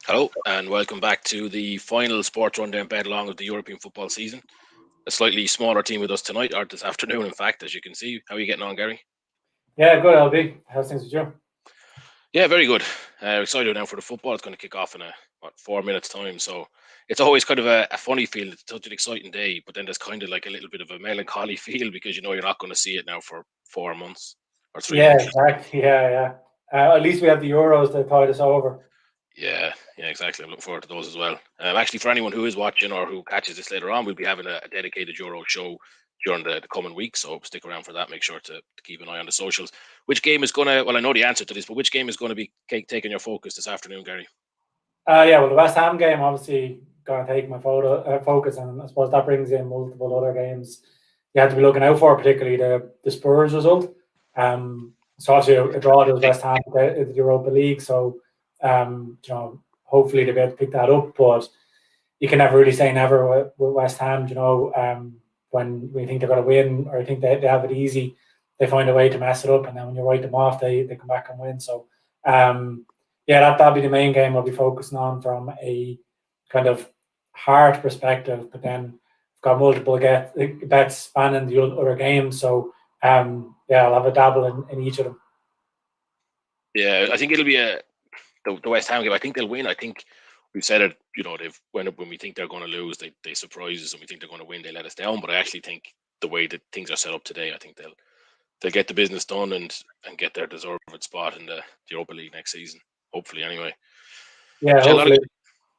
Hello and welcome back to the final Sports Rundown Bet-Along of the European football season. A slightly smaller team with us tonight, or this afternoon in fact, as you can see. How are you getting on, Gary? Yeah, good, LB. How's things with you? Yeah, very good. Excited now for the football. It's going to kick off in 4 minutes time, so it's always kind of a funny feel. It's such an exciting day, but then there's kind of like a little bit of a melancholy feel because you know you're not going to see it now for 4 months or 3 Yeah, months. exactly. Yeah. At least we have the Euros to tide us over. Yeah, exactly. I'm looking forward to those as well. Actually, for anyone who is watching or who catches this later on, we'll be having a dedicated Euro show during the coming week. So stick around for that. Make sure to keep an eye on the socials. Which game is going to, well, I know the answer to this, but which game is going to be taking your focus this afternoon, Gary? Well, the West Ham game obviously going to take my focus, and I suppose that brings in multiple other games you have to be looking out for, particularly the Spurs result. So obviously a draw does West Ham in the Europa League, so hopefully they'll be able to pick that up. But you can never really say never with West Ham. When we think they're going to win or I think they have it easy, they find a way to mess it up, and then when you write them off, they come back and win. So that'll be the main game I'll be focusing on from a kind of heart perspective. But then I've got multiple bets spanning the other games, so I'll have a dabble in each of them. Yeah, I think it'll be the West Ham game. I think they'll win. I think we've said it. They've when we think they're going to lose, they surprise us, and we think they're going to win, they let us down. But I actually think the way that things are set up today, I think they'll get the business done and get their deserved spot in the Europa League next season. Hopefully, anyway. Yeah, hopefully.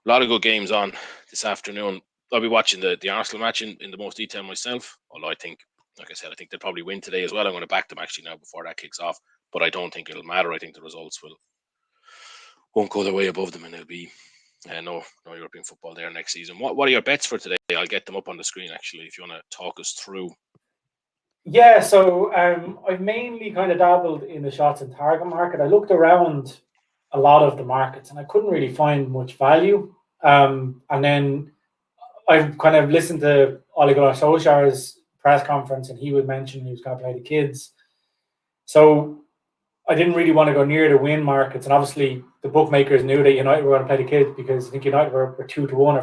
A lot of good games on this afternoon. I'll be watching the Arsenal match in the most detail myself. Although I think, like I said, I think they'll probably win today as well. I'm going to back them actually now before that kicks off. But I don't think it'll matter. I think the results won't go their way above them, and there'll be no European football there next season. What are your bets for today? I'll get them up on the screen actually if you want to talk us through. Yeah, so I've mainly kind of dabbled in the shots and target market. I looked around a lot of the markets and I couldn't really find much value. And then I've kind of listened to Ole Gunnar Solskjaer's press conference, and he would mention he was going to play the kids. So I didn't really want to go near the win markets, and obviously the bookmakers knew that United were going to play the kids because I think United were 2-1 or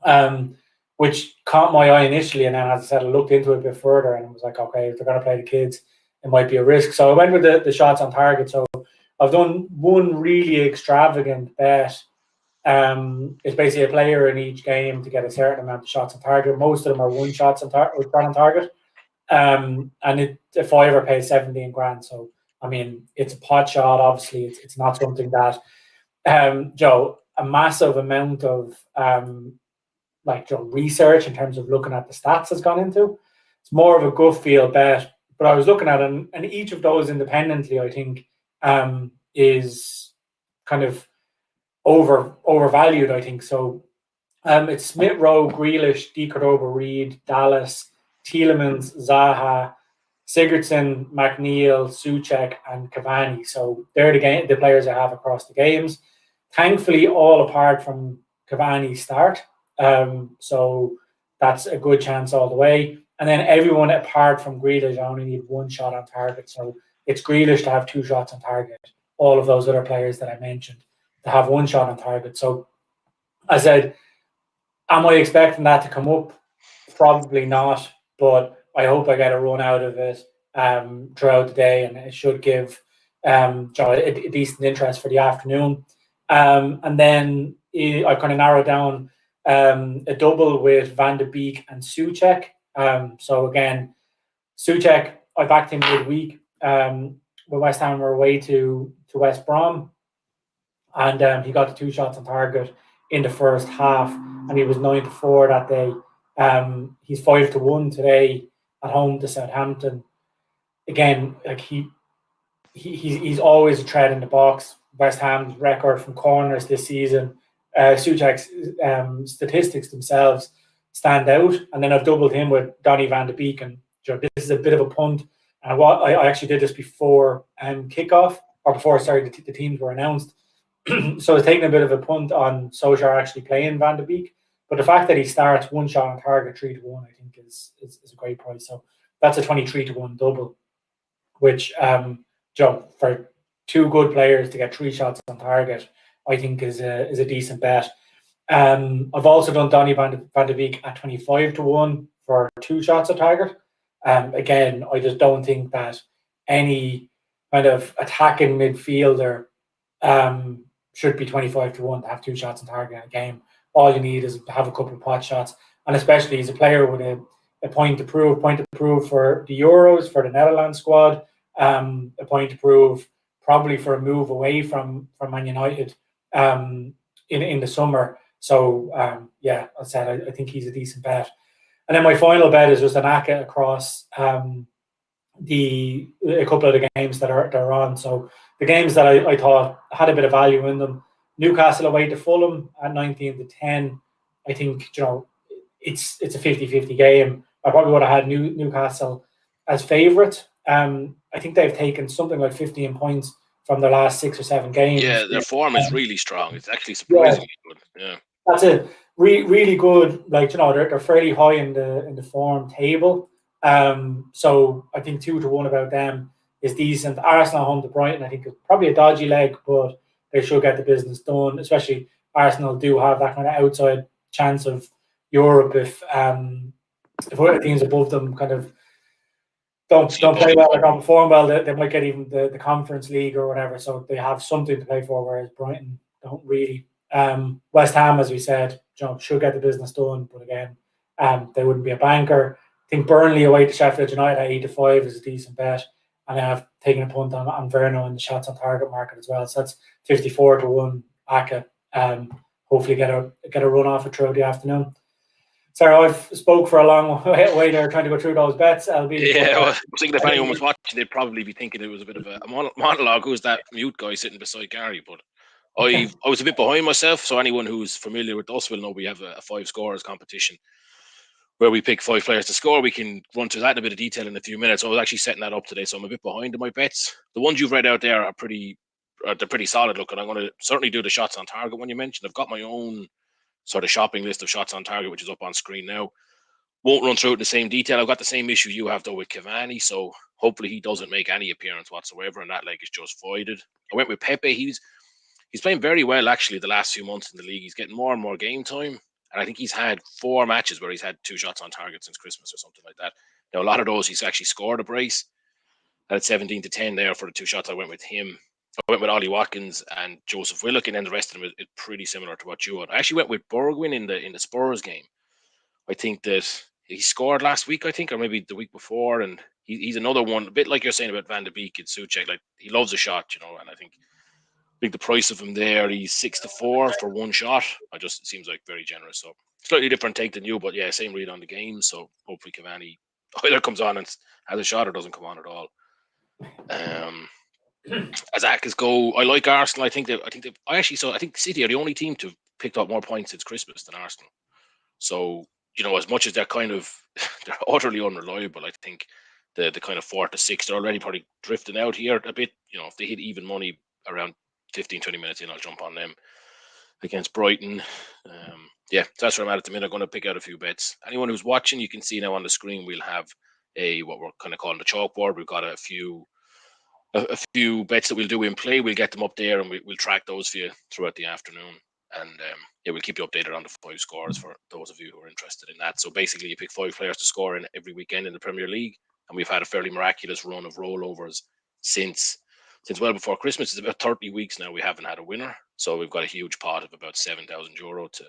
5-2, which caught my eye initially. And then, as I said, I looked into it a bit further, and it was like, okay, if they're going to play the kids, it might be a risk. So I went with the shots on target. So I've done one really extravagant bet. It's basically a player in each game to get a certain amount of shots on target. Most of them are one shots on target. And a fiver pays 17 grand. So I mean, it's a pot shot. Obviously, it's not something that Joe, a massive amount of research in terms of looking at the stats has gone into. It's more of a gut feel bet. But I was looking at it, and each of those independently, I think, is kind of overvalued, I think. So it's Smith Rowe, Grealish, De Cordova, Reed, Dallas, Tielemans, Zaha, Sigurdsson, McNeil, Souček, and Cavani. So they're the players I have across the games. Thankfully, all apart from Cavani's start. So that's a good chance all the way. And then everyone apart from Grealish, I only need one shot on target. So it's Grealish to have 2 shots on target. All of those other players that I mentioned to have 1 shot on target. So I said, am I expecting that to come up? Probably not, but I hope I get a run out of it throughout the day, and it should give a decent interest for the afternoon. And then I kind of narrowed down a double with Van de Beek and Souček. So again, Souček, I backed him midweek when West Ham were away to West Brom, and he got the 2 shots on target in the first half, and he was 9-4 that day. He's 5-1 today at home to Southampton. Again, like he's always a tread in the box. West Ham's record from corners this season, Souček's statistics themselves stand out. And then I've doubled him with Donny van de Beek, and this is a bit of a punt. And I actually did this before kickoff, or before the teams were announced. So I was taking a bit of a punt on Solskjaer actually playing Van de Beek. But the fact that he starts 1 shot on target 3-1, I think is a great price. So that's a 23-1 double, which for 2 good players to get 3 shots on target, I think is a decent bet. I've also done Donny van de Beek at 25-1 for 2 shots on target. Again, I just don't think that any kind of attacking midfielder should be 25-1 to have 2 shots on target in a game. All you need is to have a couple of pot shots, and especially as a player with a point to prove for the Euros, for the Netherlands squad, a point to prove probably for a move away from Man United in the summer. So yeah, as I said, I think he's a decent bet. And then my final bet is just an Aka across a couple of the games that are on. So the games that I thought had a bit of value in them: Newcastle away to Fulham at 19-10. I think it's a 50-50 game. I probably would have had Newcastle as favourite. I think they've taken something like 15 points from their last 6 or 7 games. Yeah, their form is really strong. It's actually surprisingly good. Yeah, that's a really good. They're fairly high in the form table. So I think 2-1 about them is decent. Arsenal home to Brighton, I think it's probably a dodgy leg, but they should get the business done. Especially Arsenal do have that kind of outside chance of Europe if other teams above them kind of don't play well or don't perform well. They might get even the Conference League or whatever. So they have something to play for, whereas Brighton don't really. West Ham, as we said, should get the business done, but again, they wouldn't be a banker. I think Burnley away to Sheffield United at 8-5 is a decent bet, and I've taken a punt on Verno in the shots on target market as well. So that's 54-1 Aka. Hopefully get a run off it throughout the afternoon. Sorry, I've spoke for a long way there trying to go through those bets. I was thinking if anyone was watching, they'd probably be thinking it was a bit of a monologue. Who's that mute guy sitting beside Gary? But I was a bit behind myself, so anyone who's familiar with us will know we have a 5 scorers competition where we pick 5 players to score. We can run through that in a bit of detail in a few minutes. I was actually setting that up today, so I'm a bit behind in my bets. The ones you've read out there are pretty solid looking. I'm going to certainly do the shots on target one you mentioned. I've got my own sort of shopping list of shots on target, which is up on screen now. Won't run through it in the same detail. I've got the same issue you have though with Cavani, so hopefully he doesn't make any appearance whatsoever, and that leg is just voided. I went with Pepe. He's playing very well actually the last few months in the league. He's getting more and more game time, and I think he's had 4 matches where he's had 2 shots on target since Christmas or something like that. Now a lot of those he's actually scored a brace. At 17-10 there for the 2 shots, I went with him. I went with Ollie Watkins and Joseph Willock, and then the rest of them is pretty similar to what you had. I actually went with Bergwijn in the Spurs game. I think that he scored last week, I think, or maybe the week before, and he's another one, a bit like you're saying about Van de Beek and Souček. Like, he loves a shot, and I think the price of him there, he's 6-4 for 1 shot. It seems like very generous. So slightly different take than you, but yeah, same read on the game. So hopefully Cavani either comes on and has a shot or doesn't come on at all. As Akas go, I like Arsenal. I think City are the only team to have picked up more points since Christmas than Arsenal. So, as much as they're they're utterly unreliable, I think the kind of 4 to 6, they're already probably drifting out here a bit. If they hit even money around 15-20 minutes in, I'll jump on them against Brighton. So that's where I'm at the minute. I'm going to pick out a few bets. Anyone who's watching, you can see now on the screen, we'll have what we're kind of calling the chalkboard. We've got a few bets that we'll do in play. We'll get them up there and we'll track those for you throughout the afternoon. And we'll keep you updated on the 5 scores for those of you who are interested in that. So basically, you pick 5 players to score in every weekend in the Premier League. And we've had a fairly miraculous run of rollovers since well before Christmas. It's about 30 weeks now we haven't had a winner. So we've got a huge pot of about €7,000 to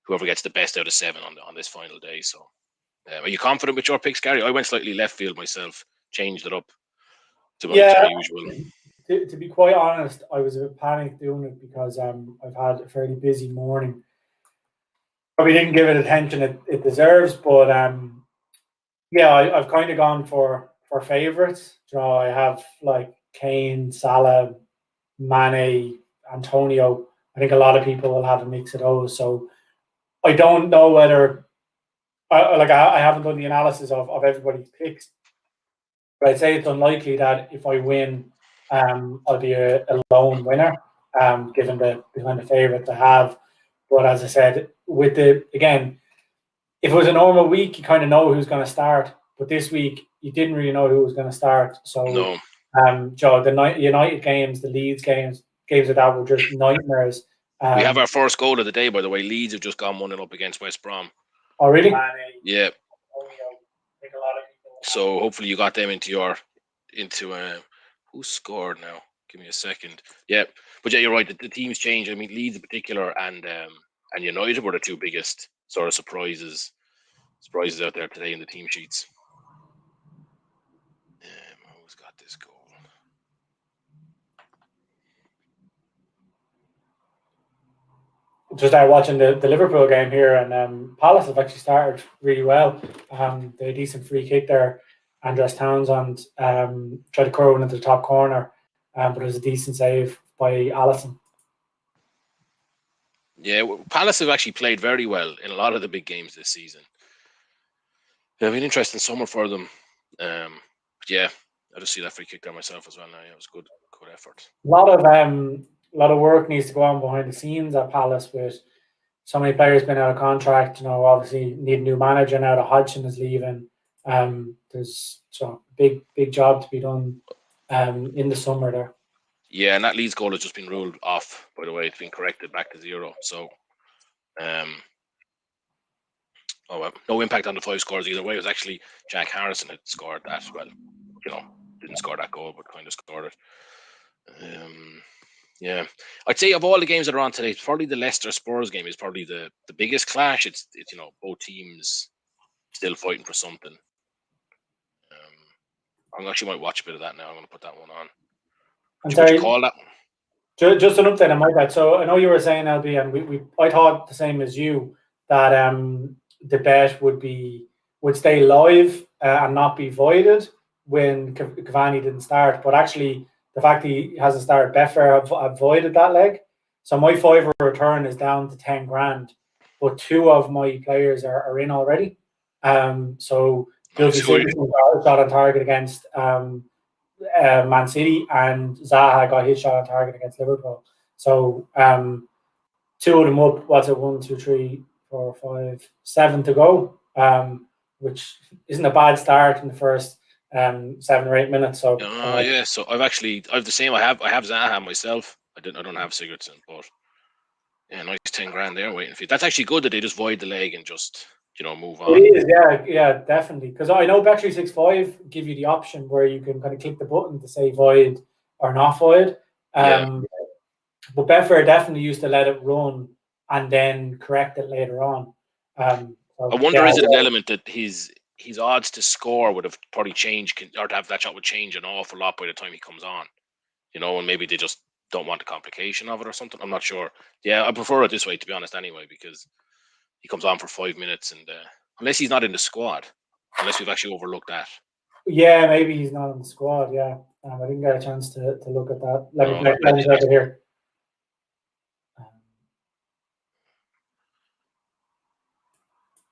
whoever gets the best out of 7 on this final day. So are you confident with your picks, Gary? I went slightly left field myself, changed it up to my usual. To be quite honest, I was a bit panicked doing it because I've had a fairly busy morning. Probably didn't give it attention it deserves, but I've kind of gone for favourites. I have like Kane, Salah, Mane, Antonio. I think a lot of people will have a mix of those. So I don't know whether I haven't done the analysis of everybody's picks. But I'd say it's unlikely that if I win, I'll be a lone winner, given the kind of favourite to have. But as I said, if it was a normal week, you kind of know who's going to start. But this week, you didn't really know who was going to start. So, no. Joe, the United games, the Leeds games games like that were just nightmares. We have our first goal of the day, by the way. Leeds have just gone 1-0 up against West Brom. Oh, really? Yeah. So hopefully you got them into who scored now? Give me a second. Yeah, but yeah, you're right. The teams change. I mean, Leeds in particular and United were the two biggest sort of surprises out there today in the team sheets. Who's got this goal? Just watching the Liverpool game here, and Palace have actually started really well. They had a decent free kick there. Andres Townsend tried to curl into the top corner, but it was a decent save by Alisson. Yeah, Palace have actually played very well in a lot of the big games this season. It'll be an interesting summer for them. Yeah, I just see that free kick there myself as well. Now, yeah, it was good effort. A lot of work needs to go on behind the scenes at Palace with so many players been out of contract. You know, obviously need a new manager now that Hodgson is leaving. There's a big job to be done in the summer there. Yeah, and that Leeds goal has just been ruled off, by the way. It's been corrected back to 0. So, no impact on the 5 scores either way. It was actually Jack Harrison had scored that. Well, didn't score that goal, but kind of scored it. Yeah, I'd say of all the games that are on today, probably the Leicester Spurs game is probably the biggest clash. It's both teams still fighting for something. I actually might watch a bit of that now. I'm going to put that one on. What you call that? Just an update on my bet. So I know you were saying, LB, and I thought the same as you, that the bet would stay live and not be voided when Cavani didn't start. But actually, the fact he hasn't started, Betfair have voided that leg. So my 5 return is down to 10 grand, but 2 of my players are in already. So Gylfi Sigurdsson got on target against Man City, and Zaha got his shot on target against Liverpool. So 2 of them up. What's it? 1, 2, 3, 4, 5, 7 to go. Which isn't a bad start in the first 7 or 8 minutes. So yeah. So I've the same. I have Zaha myself. I don't have Sigurdsson, but yeah, nice 10 grand there waiting for you. That's actually good that they just void the leg and just move on. It is, yeah, definitely. Because I know Bet365 give you the option where you can kind of click the button to say void or not void. But Betfair definitely used to let it run and then correct it later on. I wonder, is it an element that his odds to score would have probably changed, or to have that shot would change an awful lot by the time he comes on, and maybe they just don't want the complication of it or something. I'm not sure. Yeah, I prefer it this way, to be honest, anyway, because he comes on for 5 minutes, and unless he's not in the squad, unless we've actually overlooked that. Yeah, maybe he's not in the squad. Yeah, I didn't get a chance to look at that. Let me check it here.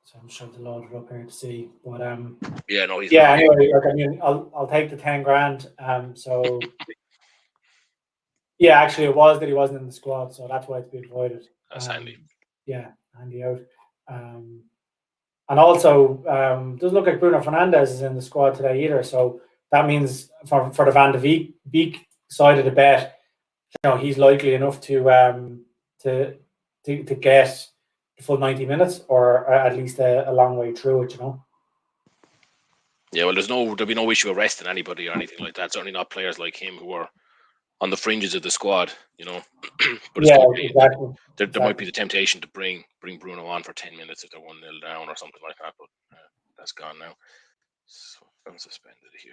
So I'm sure to load it up here to see, but yeah, no, he's not. Anyway, I'll take the 10 grand. So yeah, actually, it was that he wasn't in the squad, so that's why it's been voided. That's handy. Yeah, handy out. And also, doesn't look like Bruno Fernandes is in the squad today either. So that means for the Van de Beek side of the bet, he's likely enough to get the full 90 minutes, or at least a long way through it. Yeah, well, there'll be no issue arresting anybody or anything like that. Certainly not players like him who are on the fringes of the squad, But exactly. There might be the temptation to bring Bruno on for 10 minutes if they're 1-0 down or something like that, but that's gone now. So I'm suspended here.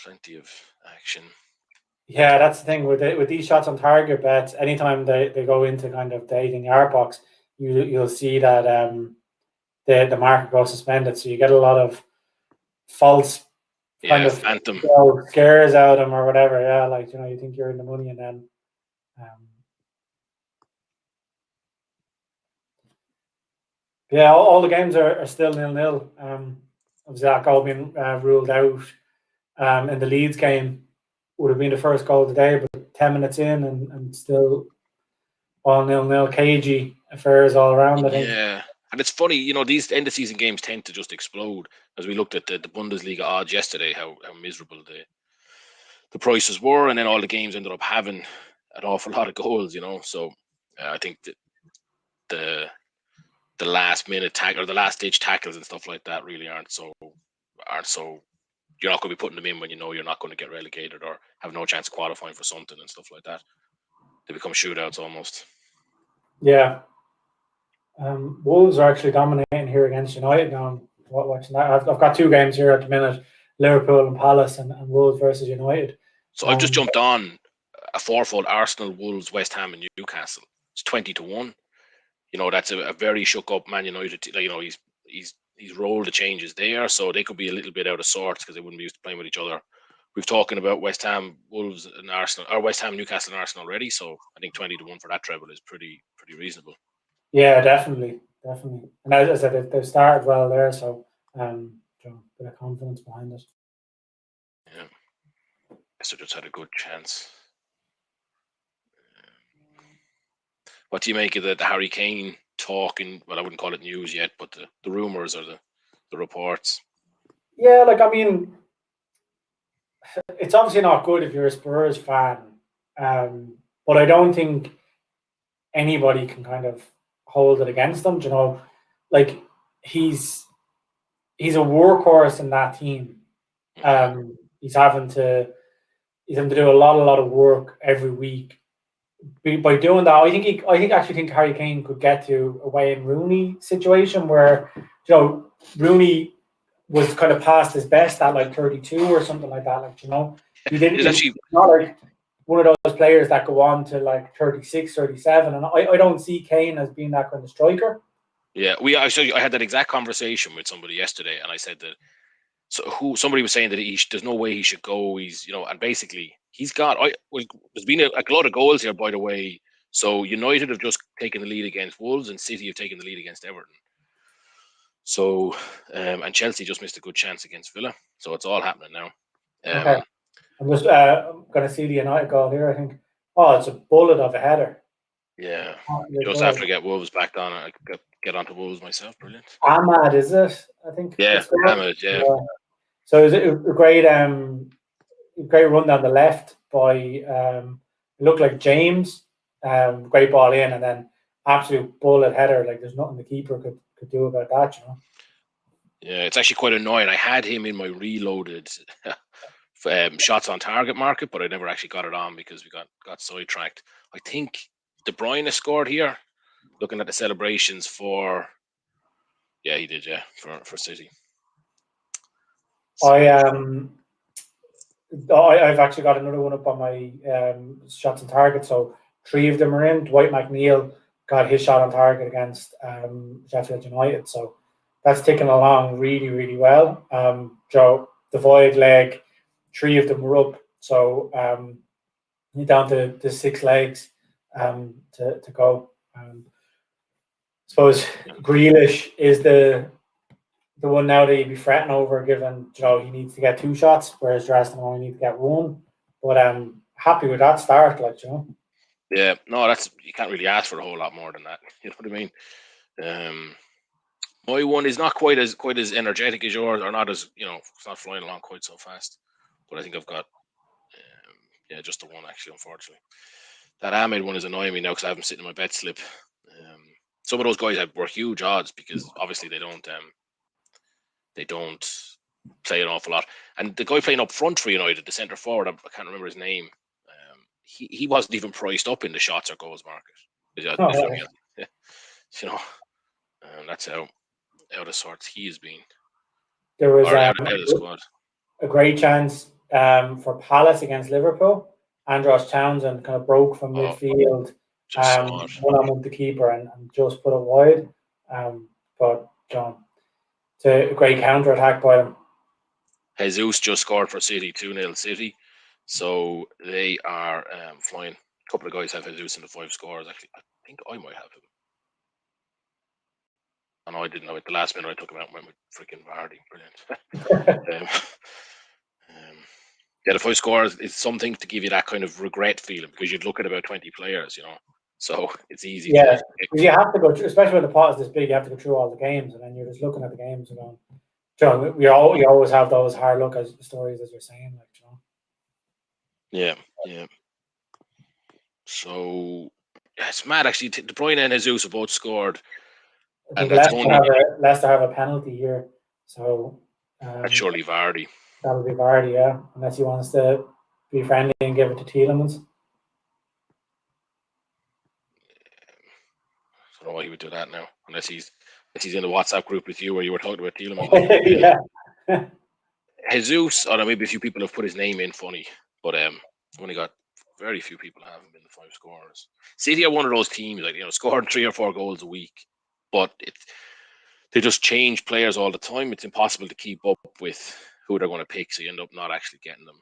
Plenty of action. Yeah, that's the thing with these shots on target bets. Anytime they go into kind of the 18-yard box, you'll see that the marker goes suspended. So you get a lot of false kind of phantom scares out of them or whatever. Yeah, like you think you're in the money, and then yeah, all the games are still 0-0. Obviously that goal being ruled out in the Leeds game would have been the first goal of the day, but 10 minutes in and still all 0-0. Cagey affairs all around, I think. Yeah. And it's funny, these end of season games tend to just explode. As we looked at the Bundesliga odds yesterday, how miserable the prices were, and then all the games ended up having an awful lot of goals, So I think that the last minute tackle or the last ditch tackles and stuff like that really aren't so. You're not going to be putting them in when you're not going to get relegated or have no chance of qualifying for something and stuff like that. They become shootouts almost. Yeah. Wolves are actually dominating here against United now. Watching that, I've got 2 games here at the minute: Liverpool and Palace, and Wolves versus United. So I've just jumped on a fourfold: Arsenal, Wolves, West Ham, and Newcastle. It's 20-1. That's a very shook up Man United. He's rolled the changes there, so they could be a little bit out of sorts because they wouldn't be used to playing with each other. We've talking about West Ham, Wolves, and Arsenal, or West Ham, Newcastle, and Arsenal already. So I think 20-1 for that treble is pretty reasonable. Yeah, definitely. And as I said, they've started well there, so a bit of confidence behind it. Yeah, so just had a good chance. What do you make of the Harry Kane talking? Well, I wouldn't call it news yet, but the rumors or the reports. Yeah, it's obviously not good if you're a Spurs fan, but I don't think anybody can kind of hold it against them. He's a workhorse in that team. He's having to do a lot of work every week. By doing that, I think Harry Kane could get to a Wayne Rooney situation where Rooney was kind of past his best at 32 or something like that. He didn't. It's not like one of those players that go on to 36, 37, and I don't see Kane as being that kind of striker. Yeah, I had that exact conversation with somebody yesterday, and I said that. So somebody was saying that there's no way he should go. He's and basically he's got. There's been a lot of goals here, by the way. So United have just taken the lead against Wolves, and City have taken the lead against Everton. So and Chelsea just missed a good chance against Villa. So it's all happening now. Okay, I'm just going to see the United goal here. I think. Oh, it's a bullet of a header. Yeah, just after I get Wolves back on, I get onto Wolves myself. Brilliant. Ahmad, is it? I think. Yeah, Ahmad. Yeah. So it was a great run down the left by it looked like James. Great ball in, and then absolute bullet header. There's nothing the keeper could do about that. Yeah, it's actually quite annoying. I had him in my reloaded shots on target market, but I never actually got it on because we got sidetracked. I think De Bruyne scored here. Looking at the celebrations he did. Yeah, for City. So, I've actually got another one up on my shots on target. So 3 of them are in. Dwight McNeil got his shot on target against Sheffield United. So that's ticking along really, really well. The void leg, 3 of them were up. So you're down to 6 legs to go. I suppose Grealish is the one now that you'd be fretting over, given he needs to get 2 shots, whereas the rest of them only need to get 1. But I'm happy with that start, Yeah, no, you can't really ask for a whole lot more than that. You know what I mean? My one is not quite as energetic as yours, or not as it's not flying along quite so fast. But I think I've got just the one actually, unfortunately. That Ahmed one is annoying me now because I have him sitting in my bet slip. Some of those guys were huge odds because obviously they don't play an awful lot. And the guy playing up front for United, the centre forward, I can't remember his name. He wasn't even priced up in the shots or goals market. That's how out of sorts he has been. There was out of the squad. A great chance for Palace against Liverpool. Andros Townsend kind of broke from midfield, one-on-one with the keeper and just put it wide. But it's a great counter-attack by him. Jesus just scored for City, 2-0 City. So they are flying. A couple of guys have Jesus in the 5 scores. Actually, I think I might have him. I know I didn't know it. The last minute I took him out and went with freaking Vardy. Brilliant. The 5 scores is something to give you that kind of regret feeling because you'd look at about 20 players, So it's easy. Yeah, because you have to go through, especially when the pot is this big, you have to go through all the games and then you're just looking at the games and going, you always have those hard look stories as you're saying, Yeah. So it's mad actually. De Bruyne and Jesus have both scored, I think and that's only Leicester have a penalty here, so that's surely Vardy. that'll be Vardy, yeah, unless he wants to be friendly and give it to Tielemans. I don't know why he would do that now, unless he's in the WhatsApp group with you where you were talking about Tielemans. Yeah. Jesus, I don't know, maybe a few people have put his name in funny, but only got very few people haven't been the 5 scorers. City are one of those teams, like, scoring 3 or 4 goals a week, but they just change players all the time. It's impossible to keep up with who they're going to pick, so you end up not actually getting them.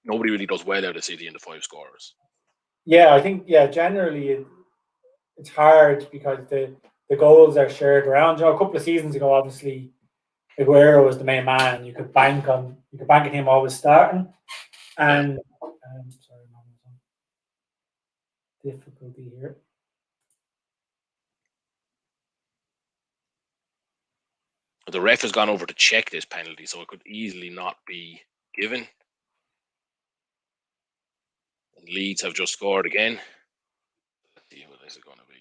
Nobody really does well out of City in the 5 scorers. Yeah, I think generally it's hard because the goals are shared around. A couple of seasons ago, obviously, Aguero was the main man. You could bank on him always starting. And sorry, difficulty here. The ref has gone over to check this penalty, so it could easily not be given. And Leeds have just scored again. Let's see what this is going to be.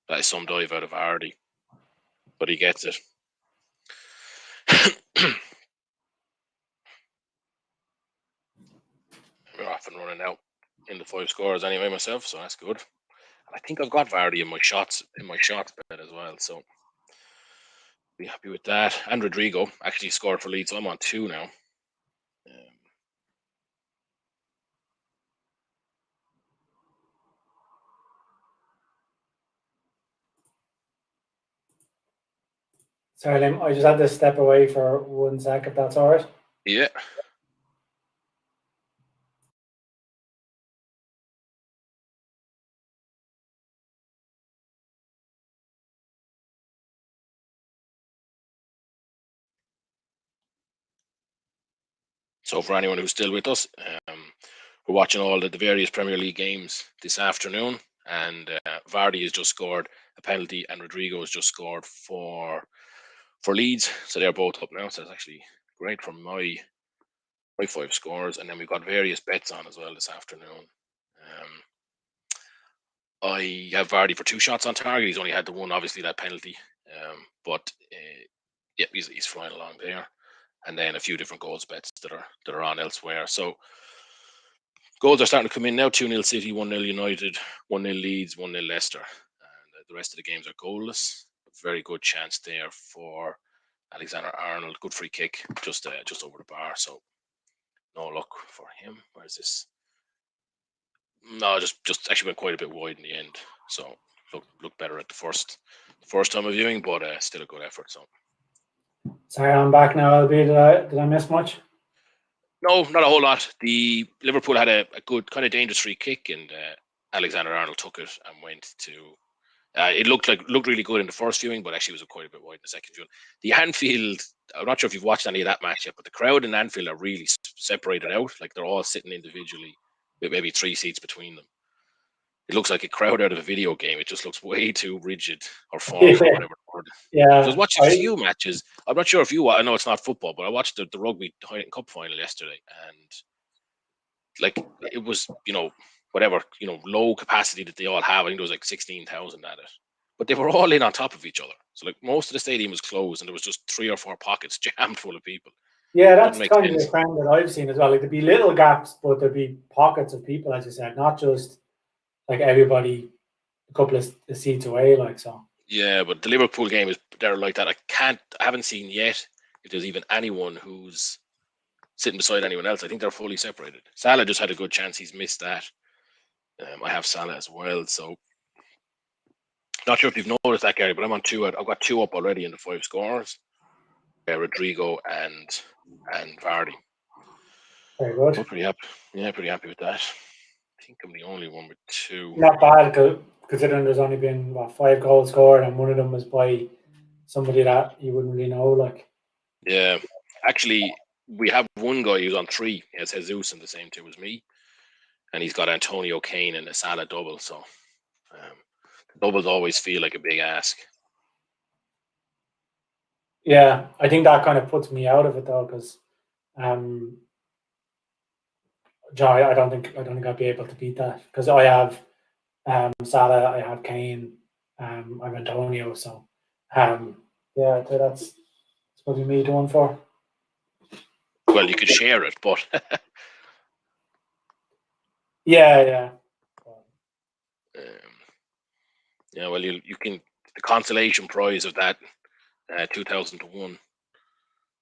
That is some dive out of Vardy, but he gets it. We're off and running out in the 5 scorers anyway myself, so that's good. And I think I've got Vardy in my shots bet as well, so be happy with that. And Rodrigo actually scored for Leeds, so I'm on 2 now. Sorry, Liam, I just had to step away for 1 sec, if that's all right. Yeah. So for anyone who's still with us, we're watching all the various Premier League games this afternoon, and Vardy has just scored a penalty, and Rodrigo has just scored for Leeds, so they're both up now. So it's actually great from my 5 scores, and then we've got various bets on as well this afternoon. I have Vardy for 2 shots on target. He's only had the one, obviously, that penalty, but yeah, he's flying along there. And then a few different goals bets that are on elsewhere. So goals are starting to come in now. 2-0 City, 1-0 United, 1-0 Leeds, 1-0 Leicester. And the rest of the games are goalless. Very good chance there for Alexander-Arnold. Good free kick, just over the bar. So no luck for him. Where's this? No, just actually went quite a bit wide in the end. So look better at the first time of viewing, but still a good effort. So sorry, I'm back now. Did I miss much? No, not a whole lot. The Liverpool had a good kind of dangerous free kick, and Alexander-Arnold took it and went to. It looked really good in the first viewing, but actually was quite a bit wide in the second viewing. The Anfield, I'm not sure if you've watched any of that match yet, but the crowd in Anfield are really separated out. Like they're all sitting individually with maybe 3 seats between them. It looks like a crowd out of a video game. It just looks way too rigid or formal or whatever. Yeah. So I was watching a few matches. I'm not sure if I know it's not football, but I watched the Rugby Cup final yesterday, and like it was, whatever, low capacity that they all have. I think there was like 16,000 at it, but they were all in on top of each other. So like most of the stadium was closed, and there was just 3 or 4 pockets jammed full of people. Yeah, that's kind of the trend that I've seen as well. Like there'd be little gaps, but there'd be pockets of people, as you said, not just like everybody a couple of seats away, like so. Yeah, but the Liverpool game is there like that. I haven't seen yet if there's even anyone who's sitting beside anyone else. I think they're fully separated. Salah just had a good chance. He's missed that. I have Salah as well, so not sure if you've noticed that, Gary, but I'm on 2. I've got 2 up already in the 5 scores. Rodrigo and Vardy. Very good. I'm pretty happy. Yeah, pretty happy with that. I think I'm the only one with 2. Not bad, considering there's only been 5 goals scored, and one of them was by somebody that you wouldn't really know. Like, yeah, actually, we have one guy who's on 3. He has Jesus in the same team as me, and he's got Antonio Kane and a Salah double. So doubles always feel like a big ask. Yeah, I think that kind of puts me out of it though, because I don't think I'll be able to beat that, because I have Salah, I have Kane, I have Antonio, so yeah, so that's probably me doing for. Well, you could share it, but yeah. Yeah, well, you can, the consolation prize of that 2000-1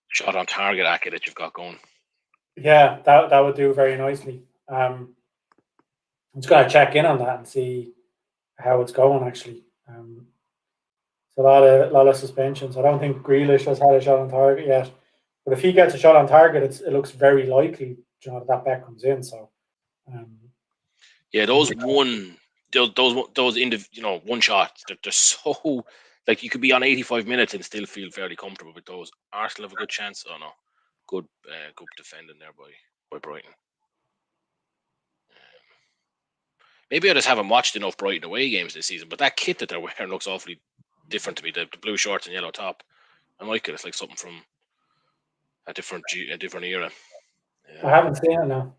shot on target acca that you've got going. Yeah, that would do very nicely. I'm just gonna check in on that and see how it's going. Actually, it's a lot of suspensions. I don't think Grealish has had a shot on target yet, but if he gets a shot on target, it looks very likely, that bet comes in. So, yeah, those one shots, they're so, like, you could be on 85 minutes and still feel fairly comfortable with those. Arsenal have a good chance. Oh no, good defending there by Brighton. Maybe I just haven't watched enough Brighton away games this season, but that kit that they're wearing looks awfully different to me. The blue shorts and yellow top. I like it. It's like something from a different era. I haven't seen it now.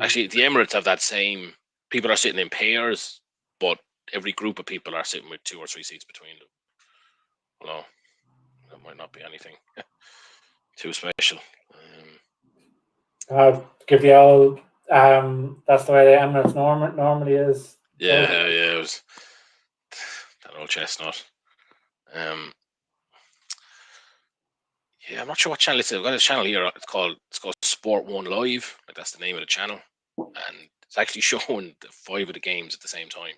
Actually, the Emirates have that same. People are sitting in pairs, but every group of people are sitting with 2 or 3 seats between them. Well, that might not be anything too special. I'll give the old. That's the way the Emirates normally is. Yeah, it was that old chestnut. Yeah, I'm not sure what channel it's. I've got a channel here. It's called Sport One Live. Like, that's the name of the channel, and it's actually showing 5 of the games at the same time.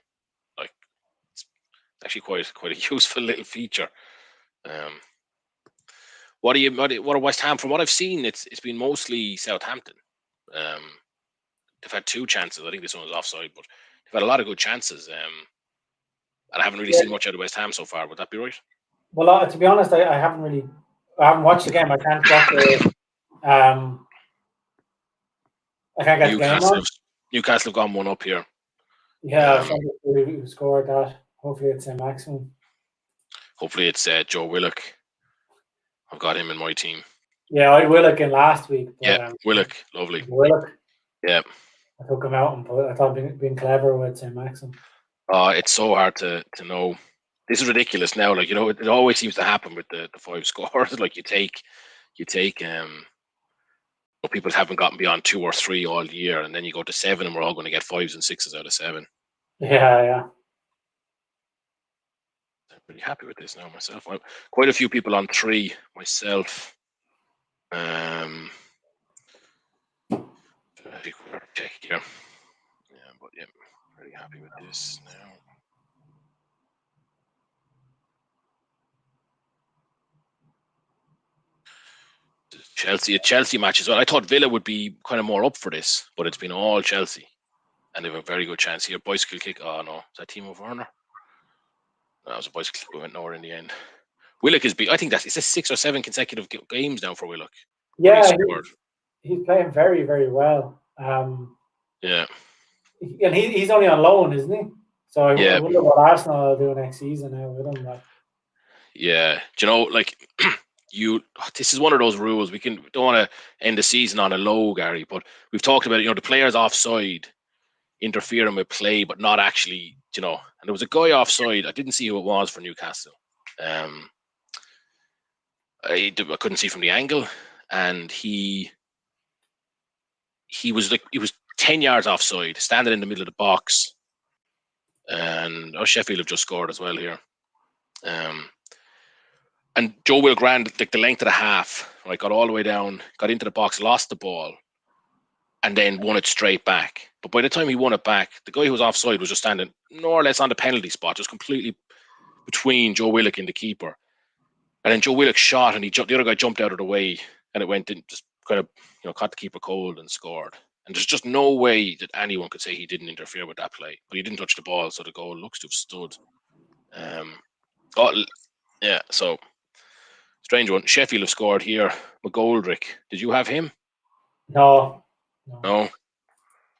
Like, it's actually quite a useful little feature. What are West Ham? From what I've seen, it's been mostly Southampton. They've had 2 chances. I think this one was offside, but they've had a lot of good chances. And I haven't really seen much out of West Ham so far. Would that be right? Well, to be honest, I haven't watched the game. I can't watch the I can't get the game on. Newcastle have gone 1 up here. Yeah, who scored that? Hopefully it's a maximum. Hopefully it's Joe Willock. I've got him in my team. Yeah, I had Willock in last week. But, Willock, lovely. Willock. Yeah. I took him out and I thought being clever with St. Maxim. It's so hard to know. This is ridiculous now. Like, it always seems to happen with the 5 scores. Like, you take people haven't gotten beyond 2 or 3 all year, and then you go to 7, and we're all going to get 5s and 6s out of 7. Yeah. I'm pretty happy with this now myself. I'm quite a few people on 3 myself. Check here. Yeah, but yeah, pretty happy with this now. A Chelsea match as well. I thought Villa would be kind of more up for this, but it's been all Chelsea, and they have a very good chance here. Bicycle kick. Oh no, is that Timo Werner? No, it was a bicycle kick. We went nowhere in the end. Willock is big. I think it's 6 or 7 consecutive games now for Willock. Yeah, he's playing very, very well. Yeah, and he's only on loan, isn't he? So I wonder what Arsenal will do next season now with him. Yeah, do you know, like, this is one of those rules. We don't want to end the season on a low, Gary, but we've talked about it. The players offside interfering with play, but not actually, and there was a guy offside. I didn't see who it was for Newcastle. I couldn't see from the angle, and he was 10 yards offside, standing in the middle of the box, and Sheffield have just scored as well here. And Joe Will Grand, like, the length of the half, right, got all the way down, got into the box, lost the ball, and then won it straight back. But by the time he won it back, the guy who was offside was just standing more or less on the penalty spot, just completely between Joe Willock and the keeper. And then Joe Willock shot, and the other guy jumped out of the way, and it went in, just kind of, caught the keeper cold and scored. And there's just no way that anyone could say he didn't interfere with that play. But he didn't touch the ball, so the goal looks to have stood. So strange one. Sheffield have scored here. McGoldrick. Did you have him? No. No.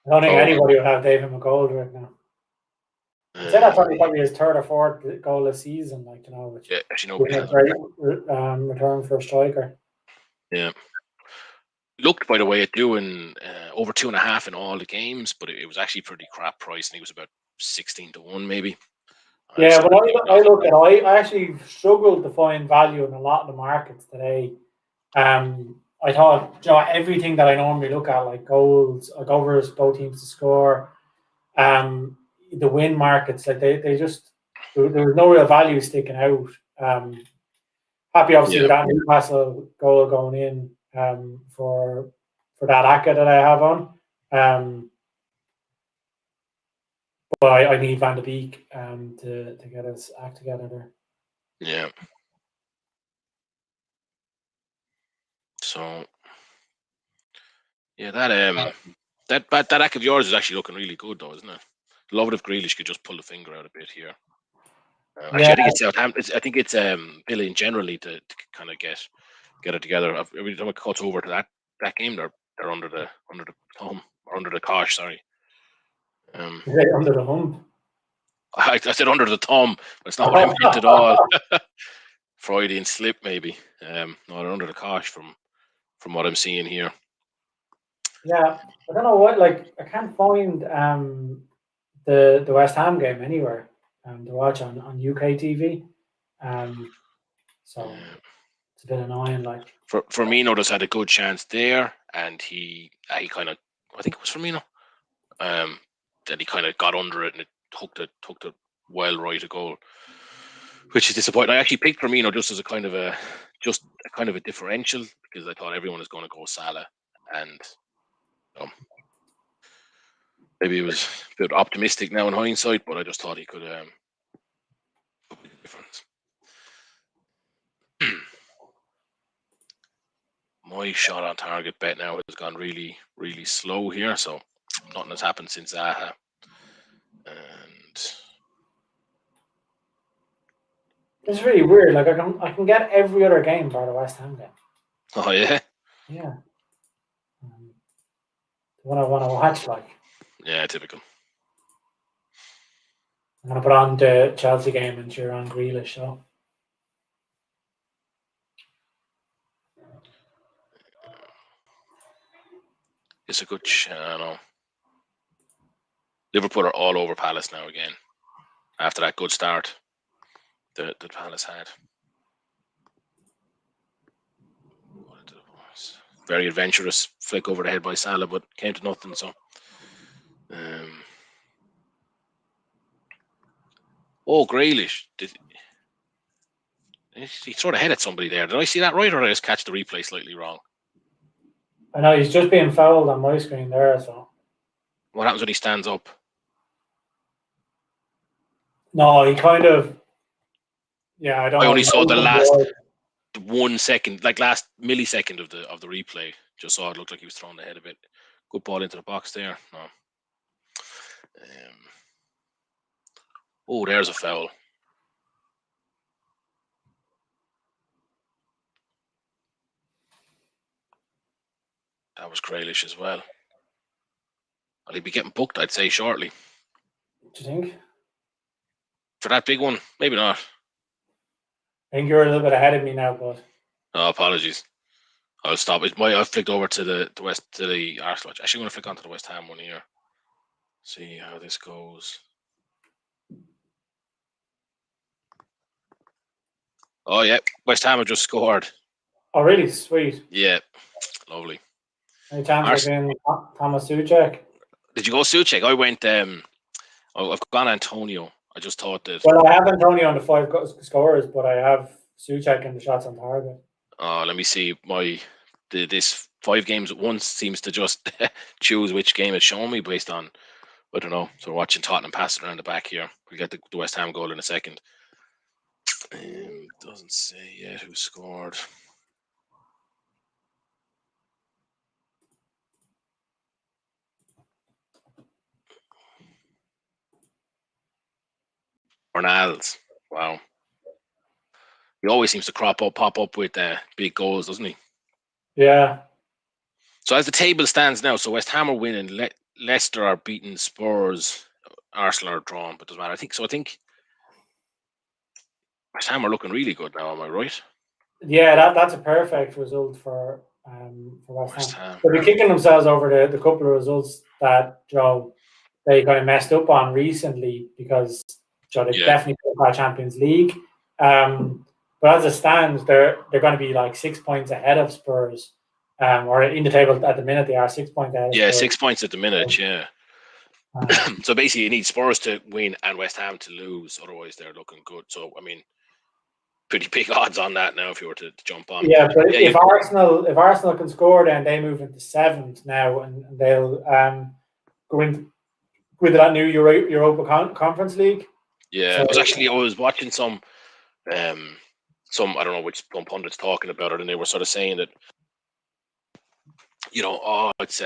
I don't think anybody will have David McGoldrick now. I'd say that's probably his third or fourth goal this season, like, you know, which yeah, actually, no, is a great return for a striker. Yeah. Looked, by the way, at doing over 2.5 in all the games, but it was actually pretty crap price, and he was about 16-1 maybe. Yeah, when I look at it, I actually struggled to find value in a lot of the markets today. I thought, you know, everything that I normally look at, like goals, like overs, both teams to score, the win markets, like they just there was no real value sticking out. Happy obviously with that Newcastle goal going in for that Aka that I have on. But I need Van de Beek to get his act together there. Yeah. So yeah, that act of yours is actually looking really good, though, isn't it? Love it if Grealish could just pull the finger out a bit here. Actually, I think it's Southampton. I think it's Billy generally to kind of get it together. Every time it cuts over to that game, they're under the thumb or under the cosh. Sorry. Under the hump. I said under the thumb, but it's not what I meant at all. Freudian slip, maybe. No, they're under the cosh from what I'm seeing here. Yeah, I don't know what. Like, I can't find the West Ham game anywhere to watch on UK TV. So it's a bit annoying. Like, Firmino just had a good chance there, and he kind of, I think it was Firmino. Then he kind of got under it and it hooked it well right a goal, which is disappointing. I actually picked Firmino just as a kind of a differential because I thought everyone was going to go Salah, and maybe it was a bit optimistic now in hindsight, but I just thought he could make a difference. My shot on target bet now has gone really, really slow here, so nothing has happened since Zaha. And it's really weird. Like, I can get every other game by the West Ham game. Oh yeah, yeah. The one I want to watch, like. Yeah, typical. I'm gonna put on the Chelsea game and cheer on Grealish. So. It's a good channel. Liverpool are all over Palace now again. After that good start that Palace had. Very adventurous flick over the head by Salah, but came to nothing. So, Grealish. Did he throw the head at somebody there? Did I see that right, or did I just catch the replay slightly wrong? I know he's just being fouled on my screen there. So, what happens when he stands up? No, he kind of. Yeah, I don't know. I only saw the last 1 second, like last millisecond of the replay. Just saw it looked like he was throwing the head a bit. Good ball into the box there. No. There's a foul. That was Grealish as well. Will he be getting booked, I'd say, shortly? Do you think? For that big one? Maybe not. I think you're a little bit ahead of me now, but. Oh, apologies. I'll stop it. I've flicked over to the Arsenal. Actually, I'm going to flick onto the West Ham one here. See how this goes. Oh, yeah. West Ham have just scored. Oh, really? Sweet. Yeah. Lovely. Any chance of being Thomas Souček? Did you go Souček? I went, I've gone Antonio. I just thought that. Well, I have Antonio on the 5 scorers, but I have Souček in the shots on target. Let me see. This 5 games at once seems to just choose which game it's showing me based on, I don't know. So we're watching Tottenham pass it around the back here. We'll get the West Ham goal in a second. Doesn't say yet who scored. Ronalds. Wow. He always seems to pop up with big goals, doesn't he? Yeah. So as the table stands now, so West Ham are winning. Leicester are beating Spurs Arsenal are drawn, but doesn't matter. I think West Ham are looking really good now. Am I right? Yeah, that's a perfect result for West Ham. They'll be kicking themselves over the couple of results that they kind of messed up on recently because they definitely could have Champions League. But as it stands, they're going to be like 6 points ahead of Spurs, or in the table at the minute they are 6 points ahead. Yeah, 6 points at the minute. Yeah. So basically, you need Spurs to win and West Ham to lose, otherwise they're looking good. So I mean, pretty big odds on that now if you were to jump on. Yeah, but if Arsenal can score, then they move into 7th now, and they'll go into that new Europa Conference League. Yeah, so, I was watching some I don't know which pundits talking about it, and they were sort of saying that it's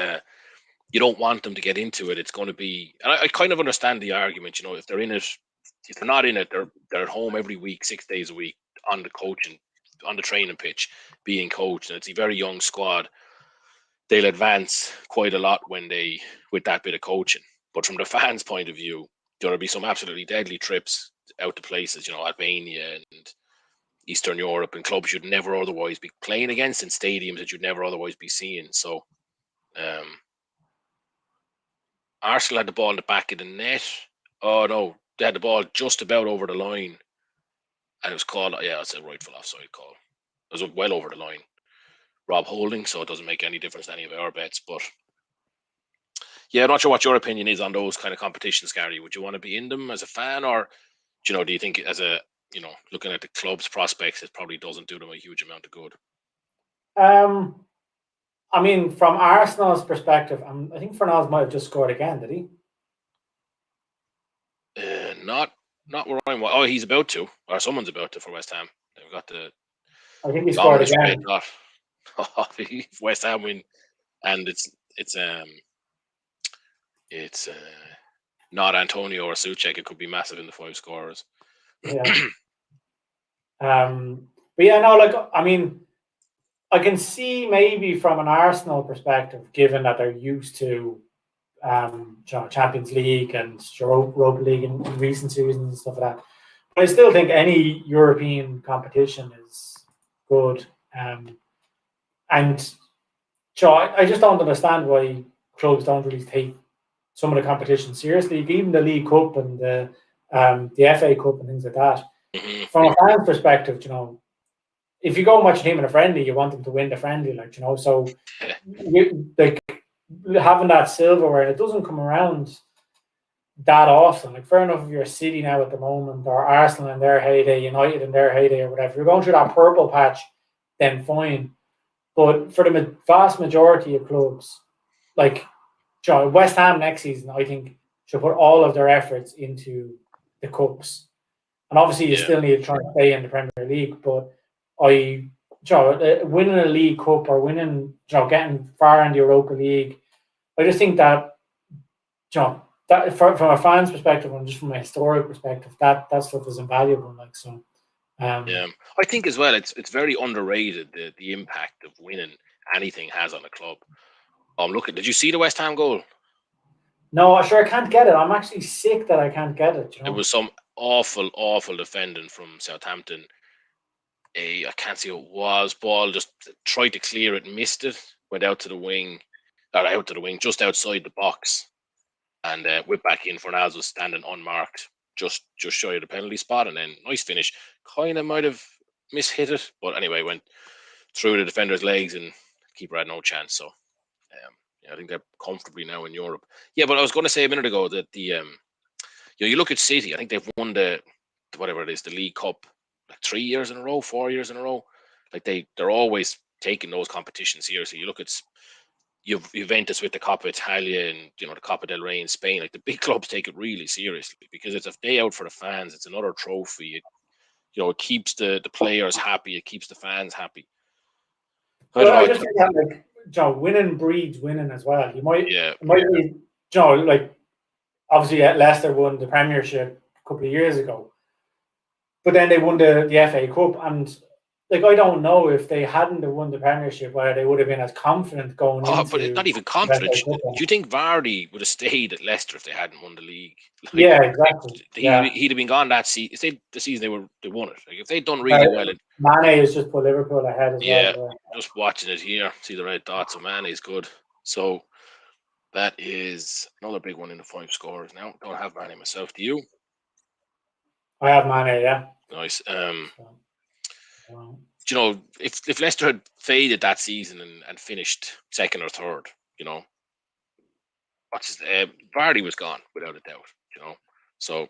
you don't want them to get into it. It's going to be, and I kind of understand the argument. If they're in it, if they're not in it, they're at home every week, 6 days a week on the coaching, on the training pitch, being coached, and it's a very young squad. They'll advance quite a lot with that bit of coaching. But from the fans' point of view, there'll be some absolutely deadly trips out to places, Albania and Eastern Europe, and clubs you'd never otherwise be playing against, in stadiums that you'd never otherwise be seeing. So, Arsenal had the ball in the back of the net. Oh no, they had the ball just about over the line, and it was called. Yeah, it's a rightful offside call. It was well over the line. Rob Holding, so it doesn't make any difference to any of our bets. But yeah, I'm not sure what your opinion is on those kind of competitions, Gary. Would you want to be in them as a fan, or do you think as a looking at the club's prospects, it probably doesn't do them a huge amount of good? I mean, from Arsenal's perspective, I think Fornals might have just scored again, did he? Not where I'm. Oh, he's about to, or someone's about to for West Ham. They've got the. I think he scored again. West Ham win, and it's not Antonio or Souček. It could be massive in the 5 scorers. Yeah. But yeah, no, I mean, I can see maybe from an Arsenal perspective, given that they're used to Champions League and Europa League in recent seasons and stuff like that. But I still think any European competition is good. And I just don't understand why clubs don't really take some of the competition seriously, even the League Cup and the FA Cup and things like that. From a fan's perspective, if you go and watch a team in a friendly, you want them to win the friendly, so having that silverware, it doesn't come around that often. Fair enough if you're City now at the moment, or Arsenal in their heyday, United in their heyday, or whatever. If you're going through that purple patch, then fine. But for the vast majority of clubs, West Ham next season, I think should put all of their efforts into the cups. And obviously, you still need to try and stay in the Premier League. But winning a League Cup or winning, getting far in the Europa League, I just think that, that from a fan's perspective and just from a historic perspective, that stuff is invaluable. I think as well, it's very underrated the impact of winning anything has on a club. Did you see the West Ham goal? No, I can't get it. I'm actually sick that I can't get it. It was some awful defending from Southampton. I can't see who it was. Ball just tried to clear it, missed it, went out to the wing, just outside the box, and whipped back in. Fornals was standing unmarked, just shy of the penalty spot, and then nice finish. Kind of might have mishit it, but anyway, went through the defender's legs, and the keeper had no chance. So, I think they're comfortably now in Europe. Yeah, but I was going to say a minute ago that you look at City. I think they've won the League Cup 3 years in a row, 4 years in a row. They're always taking those competitions seriously. You look at Juventus with the Copa Italia and the Copa del Rey in Spain. The big clubs take it really seriously because it's a day out for the fans. It's another trophy. It keeps the players happy. It keeps the fans happy. I just think that winning breeds winning as well. It might be, obviously Leicester won the Premiership a couple of years ago, but then they won the FA Cup, and like I don't know if they hadn't won the Premiership, whether they would have been as confident going into. But not even confident. Do you think Vardy would have stayed at Leicester if they hadn't won the league? Like, yeah, exactly. He'd have been gone that season. If the season they won it. Like if they'd done really well. Mane has just put Liverpool ahead as well. Yeah, just watching it here, see the red dots. So Mane is good. So that is another big one in the 5 scores. Now don't have Mane myself. Do you? I have Mane. Yeah. Nice. You know, if Leicester had faded that season and finished second or third, you know, Vardy was gone without a doubt. You know, so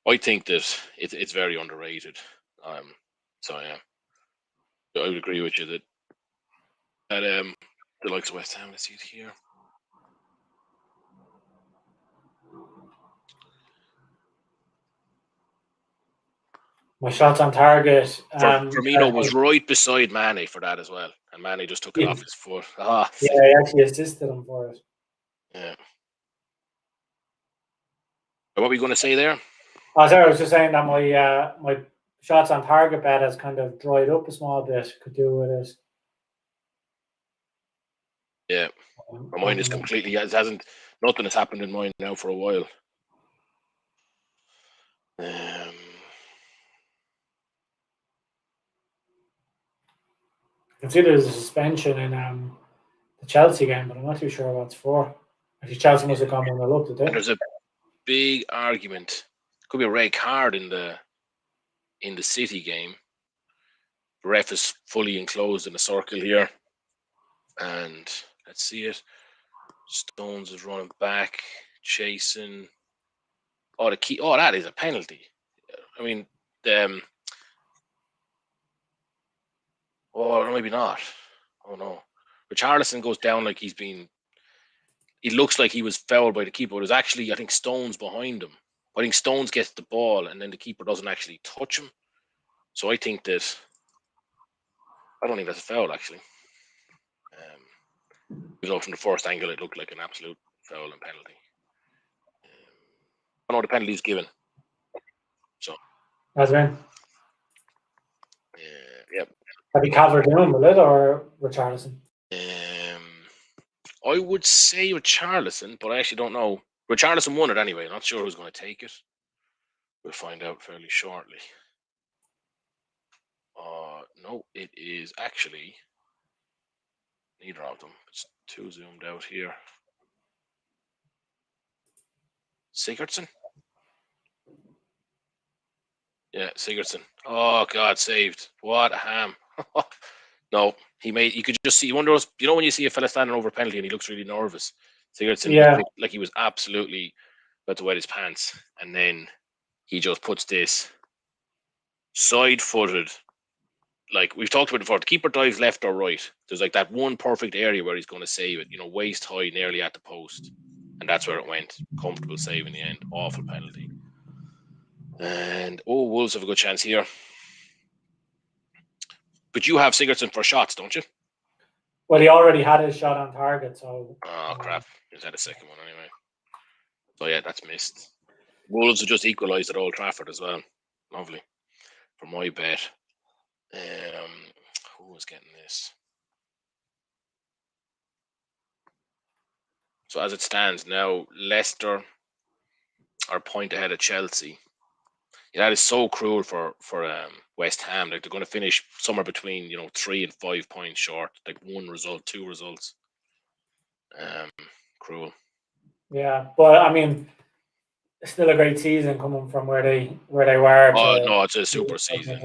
I think that it's very underrated. So yeah, I would agree with you that the likes of West Ham. Let's see it here. My shots on target. Firmino was right beside Mane for that as well, and Mane just took it off his foot. Yeah, he actually assisted him for it. Yeah. What were you going to say there? Oh, sorry, I was just saying that my shots on target bet has kind of dried up a small bit. Could do with it. Yeah, my mind is completely. Nothing has happened in mine now for a while. I can see there's a suspension in the Chelsea game, but I'm not too sure what it's for. Actually, Chelsea must have gone when I looked at it. There's a big argument. Could be a red card in the City game. The ref is fully enclosed in a circle here, and let's see it. Stones is running back, chasing. Oh, that is a penalty. I mean, or maybe not. Oh no. Richarlison goes down like he's been. It looks like he was fouled by the keeper. It was actually, I think, Stones behind him. I think Stones gets the ball and then the keeper doesn't actually touch him. So I think that. I don't think that's a foul actually. You know, from the first angle, it looked like an absolute foul and penalty. I know the penalty is given. So. That's right. Yep. Have you Calvert-Lewin with it or Richarlison? I would say Richarlison, but I actually don't know. Richarlison won it anyway. I'm not sure who's going to take it. We'll find out fairly shortly. No, it is actually neither of them. It's too zoomed out here. Sigurdsson? Yeah, Sigurdsson. Oh God, saved. What a ham. No, you could just see, you wonder, when you see a fella standing over a penalty and he looks really nervous. Sigurdsson looked like he was absolutely about to wet his pants. And then he just puts this side-footed, like we've talked about before, the keeper dives left or right. There's like that one perfect area where he's going to save it, waist high, nearly at the post. And that's where it went. Comfortable save in the end. Awful penalty. And, Wolves have a good chance here. But you have Sigurdsson for shots, don't you? Well, he already had his shot on target, so. Oh, crap. He's had a second one anyway. So, yeah, that's missed. Wolves have just equalised at Old Trafford as well. Lovely. For my bet. Who was getting this? So, as it stands now, Leicester are a point ahead of Chelsea. Yeah, that is so cruel for West Ham. Like they're going to finish somewhere between 3 and 5 points short. Like 1 result, 2 results. Cruel. Yeah, but I mean, it's still a great season coming from where they were. Oh no, it's a super season.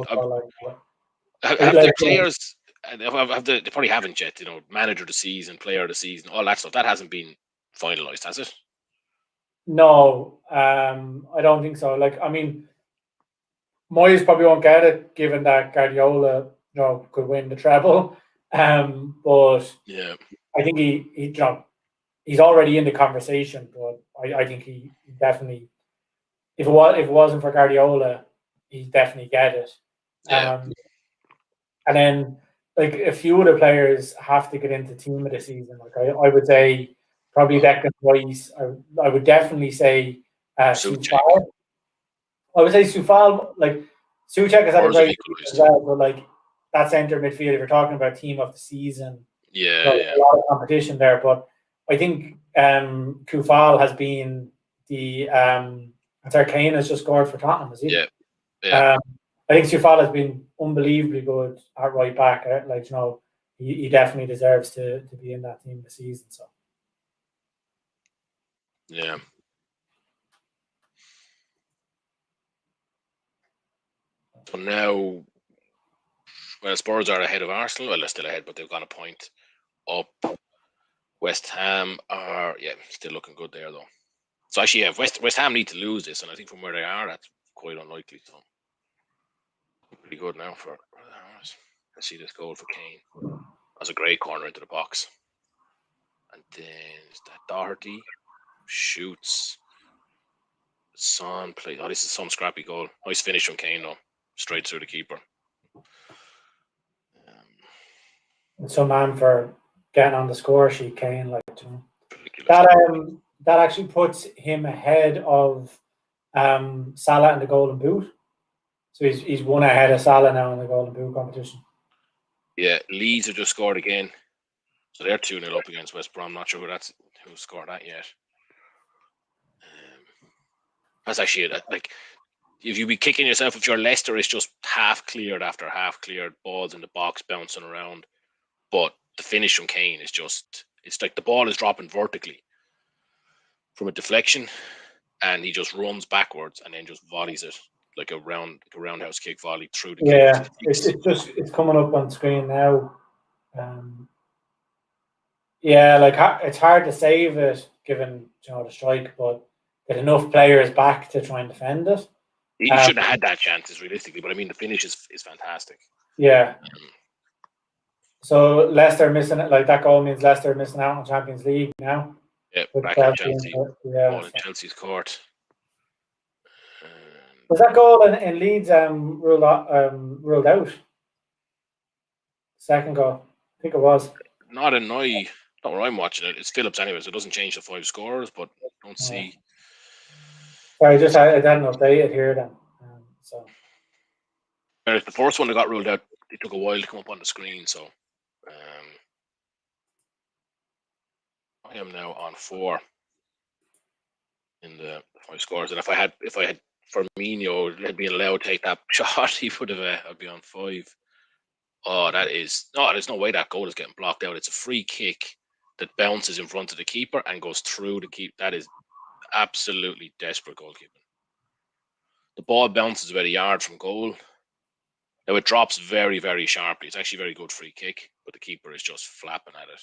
Have the players? They probably haven't yet. Manager of the season, player of the season, all that stuff. That hasn't been finalised, has it? No, I don't think so. Like, I mean, Moyes probably won't get it, given that Guardiola, could win the treble. But yeah, I think he's already in the conversation. But I think he definitely, if it wasn't for Guardiola, he'd definitely get it. Yeah. And then, like, a few of the players have to get into team of the season. Like, I would say probably Declan Rice. I would definitely say Soufal. I would say Soufal, like Souček has had a great season as well, but like that centre midfield, if you're talking about team of the season, Yeah, there's a lot of competition there. But I think Kufal has been the Kane has just scored for Tottenham, is he? Yeah. I think Kufal has been unbelievably good at right back. Like, you know, he definitely deserves to be in that team this season. So yeah. So now, well, Spurs are ahead of Arsenal. Well, they're still ahead, but they've gone a point up. West Ham are, still looking good there, though. So actually, yeah, West Ham need to lose this, and I think from where they are, that's quite unlikely. So pretty good now for ours. Let's see this goal for Kane. That's a great corner into the box. And then is that Doherty shoots. Son play. Oh, this is some scrappy goal. Nice finish from Kane, though. Straight through the keeper. some man for getting on the score sheet, Kane. Like, you know, that actually puts him ahead of Salah in the Golden Boot. So he's one ahead of Salah now in the Golden Boot competition. Yeah, Leeds have just scored again. So they're 2-0 up against West Brom. I'm not sure who scored that yet. That's actually it. Like, if you be kicking yourself if your Leicester is just half cleared after half cleared, balls in the box bouncing around. But the finish from Kane is just, it's like the ball is dropping vertically from a deflection, and he just runs backwards and then just volleys it like a roundhouse kick volley through the keeper. It's coming up on screen now. It's hard to save it given, you know, the strike, but get enough players back to try and defend it. He should have had that chances realistically, but I mean the finish is fantastic. Yeah. So Leicester missing it, like that goal means Leicester missing out on Champions League now. Yeah, back in Chelsea. Ball in Chelsea's court. Was that goal in Leeds ruled out? Second goal, I think it was. Not where I'm watching it. It's Phillips anyway, so it doesn't change the 5 scorers, but I don't see. Sorry, I didn't update it here then. So the first one that got ruled out, it took a while to come up on the screen, so I am now on 4 in the 5 scores, and if I had Firmino had been allowed to take that shot, he would have. I'd be on 5. Oh, there's no way that goal is getting blocked out. It's a free kick that bounces in front of the keeper and goes through the keeper. That is absolutely desperate goalkeeping. The ball bounces about a yard from goal. Now it drops very, very sharply. It's actually a very good free kick, but the keeper is just flapping at it.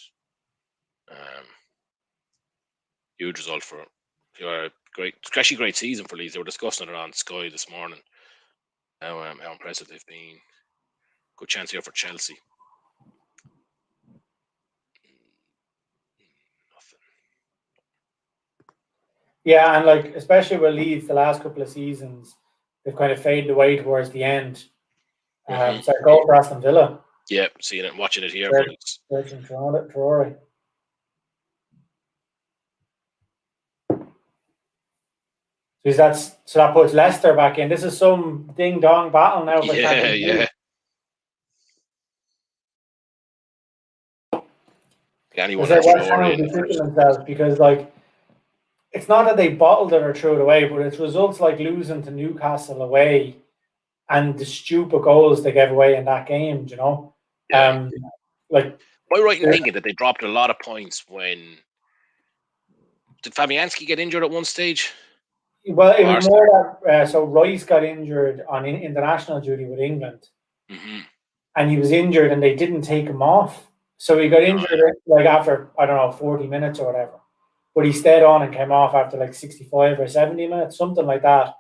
Huge result for great season for Leeds. They were discussing it on Sky this morning. How impressive they've been. Good chance here for Chelsea. Nothing. Yeah, and like especially with Leeds, the last couple of seasons, they've kind of faded away towards the end. So goal for Aston Villa. Yeah, seeing it, watching it here. Searching Traore. So that puts Leicester back in. This is some ding dong battle now. For yeah. Anyone has themselves because like it's not that they bottled it or threw it away, but it's results like losing to Newcastle away and the stupid goals they gave away in that game. You know, am I right in thinking that they dropped a lot of points when did Fabianski get injured at one stage? Well, it was more that so Rice got injured on international duty with England, and he was injured, and they didn't take him off. So he got injured like after 40 minutes or whatever, but he stayed on and came off after like 65 or 70 minutes, something like that.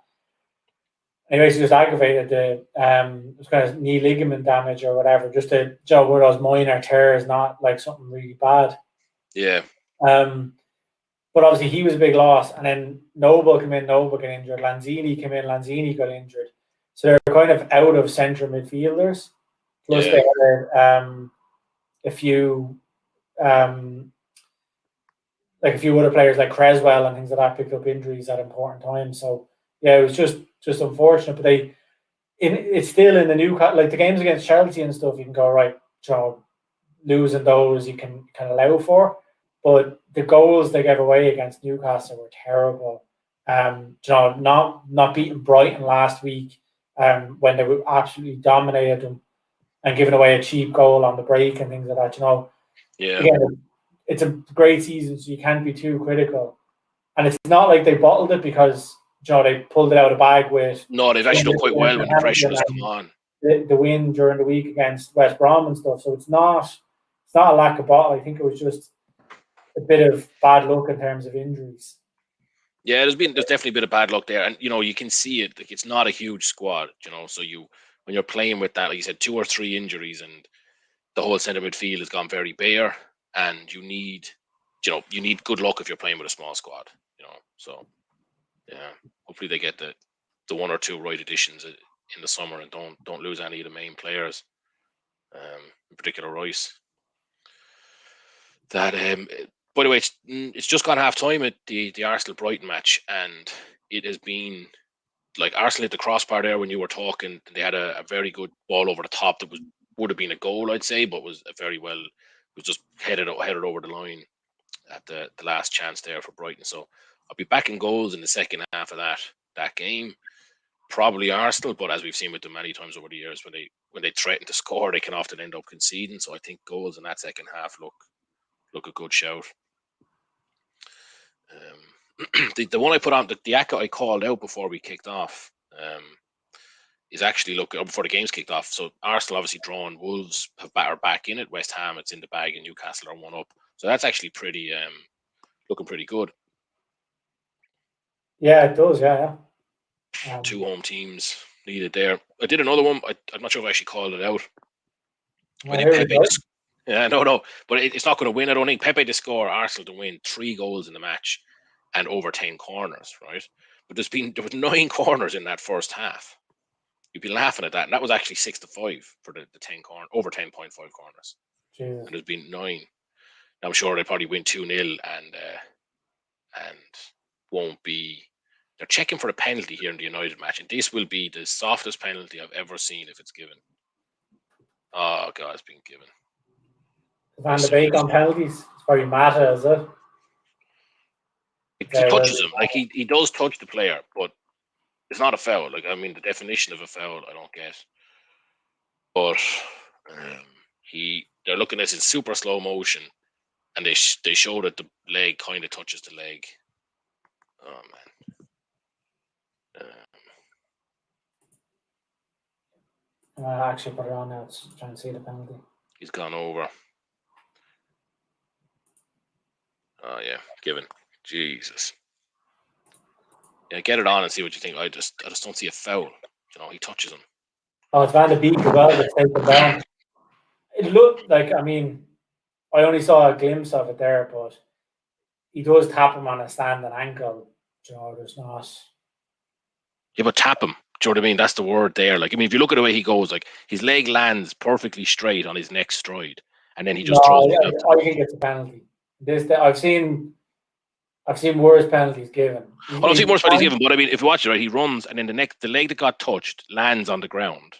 Anyways, he just aggravated the it was kind of knee ligament damage or whatever, just to one of those minor tears, not like something really bad. Yeah. But obviously he was a big loss, and then Noble came in, Noble got injured. Lanzini came in, Lanzini got injured. So they're kind of out of central midfielders. Plus they had a few like a few other players like Creswell and things like that picked up injuries at important times. So yeah, it was just unfortunate. But it's still in the Newcastle, like the games against Chelsea and stuff, you can go, right, losing those you can allow for. But the goals they gave away against Newcastle were terrible. Not beating Brighton last week when they were absolutely dominated them and giving away a cheap goal on the break and things like that. Yeah. Again, it's a great season, so you can't be too critical. And it's not like they bottled it because they pulled it out of the bag with. No, they've actually done quite well when the pressure has come on. The win during the week against West Brom and stuff. So it's not a lack of bottle. I think it was just a bit of bad luck in terms of injuries. Yeah, there's definitely a bit of bad luck there, and you can see it. Like, it's not a huge squad, so when you're playing with that, like you said, 2 or 3 injuries, and the whole centre midfield has gone very bare, and you need good luck if you're playing with a small squad, So yeah, hopefully they get the 1 or 2 right additions in the summer and don't lose any of the main players, in particular Rice. That by the way, it's just gone half time at the Arsenal Brighton match, and it has been like Arsenal hit the crossbar there when you were talking. They had a very good ball over the top that would have been a goal, I'd say, but was just headed over the line at the last chance there for Brighton. So I'll be back in goals in the second half of that game. Probably Arsenal, but as we've seen with them many times over the years, when they threaten to score, they can often end up conceding. So I think goals in that second half look a good shout. The one I put on, the Aka I called out before we kicked off, is actually before the games kicked off. So Arsenal obviously drawn, Wolves are back in it, West Ham it's in the bag, and Newcastle are 1 up. So that's actually pretty looking pretty good. Yeah, it does. Yeah. 2 home teams needed there. I did another one. I'm not sure if I actually called it out. I think Pepe. No, but it's not going to win. I don't think Pepe to score, Arsenal to win 3 goals in the match and over 10 corners, right? But there was 9 corners in that first half. You'd be laughing at that, and that was actually 6-5 for the 10 over 10.5 corners. Jesus. And there's been 9. Now, I'm sure they'll probably win 2-0 and won't be. They're checking for a penalty here in the United match, and this will be the softest penalty I've ever seen if it's given. Oh God, it's been given. Van de Beek on penalties. It's probably Mata, is it? He touches him, like he does touch the player, but it's not a foul. Like, I mean, the definition of a foul, I don't get. But they're looking at this in super slow motion, and they show that the leg kind of touches the leg. Oh man. I actually put it on now. It's trying to see the penalty. He's gone over. Oh yeah, given. Jesus. Yeah, get it on and see what you think. I just don't see a foul. He touches him. Oh, it's Van de Beek as well that takes him down. It looked like, I mean, I only saw a glimpse of it there, but he does tap him on a standing ankle. There's not. Yeah, but tap him. Do you know what I mean? That's the word there. Like, I mean, if you look at the way he goes, like his leg lands perfectly straight on his next stride, and then he just throws it out. I think it's a penalty. I've seen worse penalties given. I've seen worse penalties given, but I mean, if you watch it, right, he runs, and then the leg that got touched lands on the ground,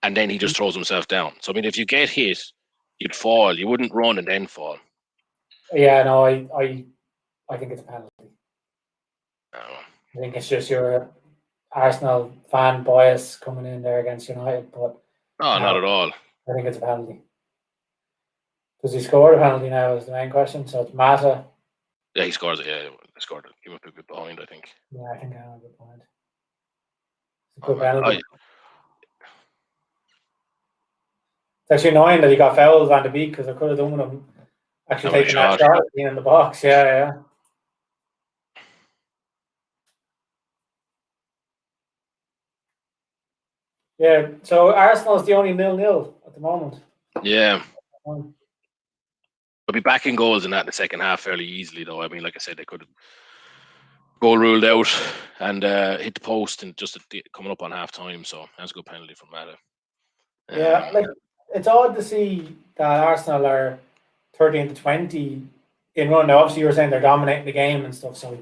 and then he just throws himself down. So I mean, if you get hit, you'd fall. You wouldn't run and then fall. Yeah, no, I think it's a penalty. I think it's just your Arsenal fan bias coming in there against United, but no, not at all. I think it's a penalty. Does he score a penalty now? Is the main question. So it's Mata. Yeah, he scores it. Yeah, he scored it. He went a bit behind, I think. Yeah, I think I have a good point. It's a good penalty. It's actually annoying that he got fouled Van de Beek because I could have done with him actually taking that shot in the box. Yeah. Yeah, so Arsenal is the only 0-0 at the moment. Yeah. I'll be back in goals in that in the second half fairly easily, though. I mean, like I said, they could have goal ruled out and hit the post and just coming up on half time. So that's a good penalty from Mata. Yeah, like it's odd to see that Arsenal are 13-20 in run. Now, obviously, you were saying they're dominating the game and stuff, so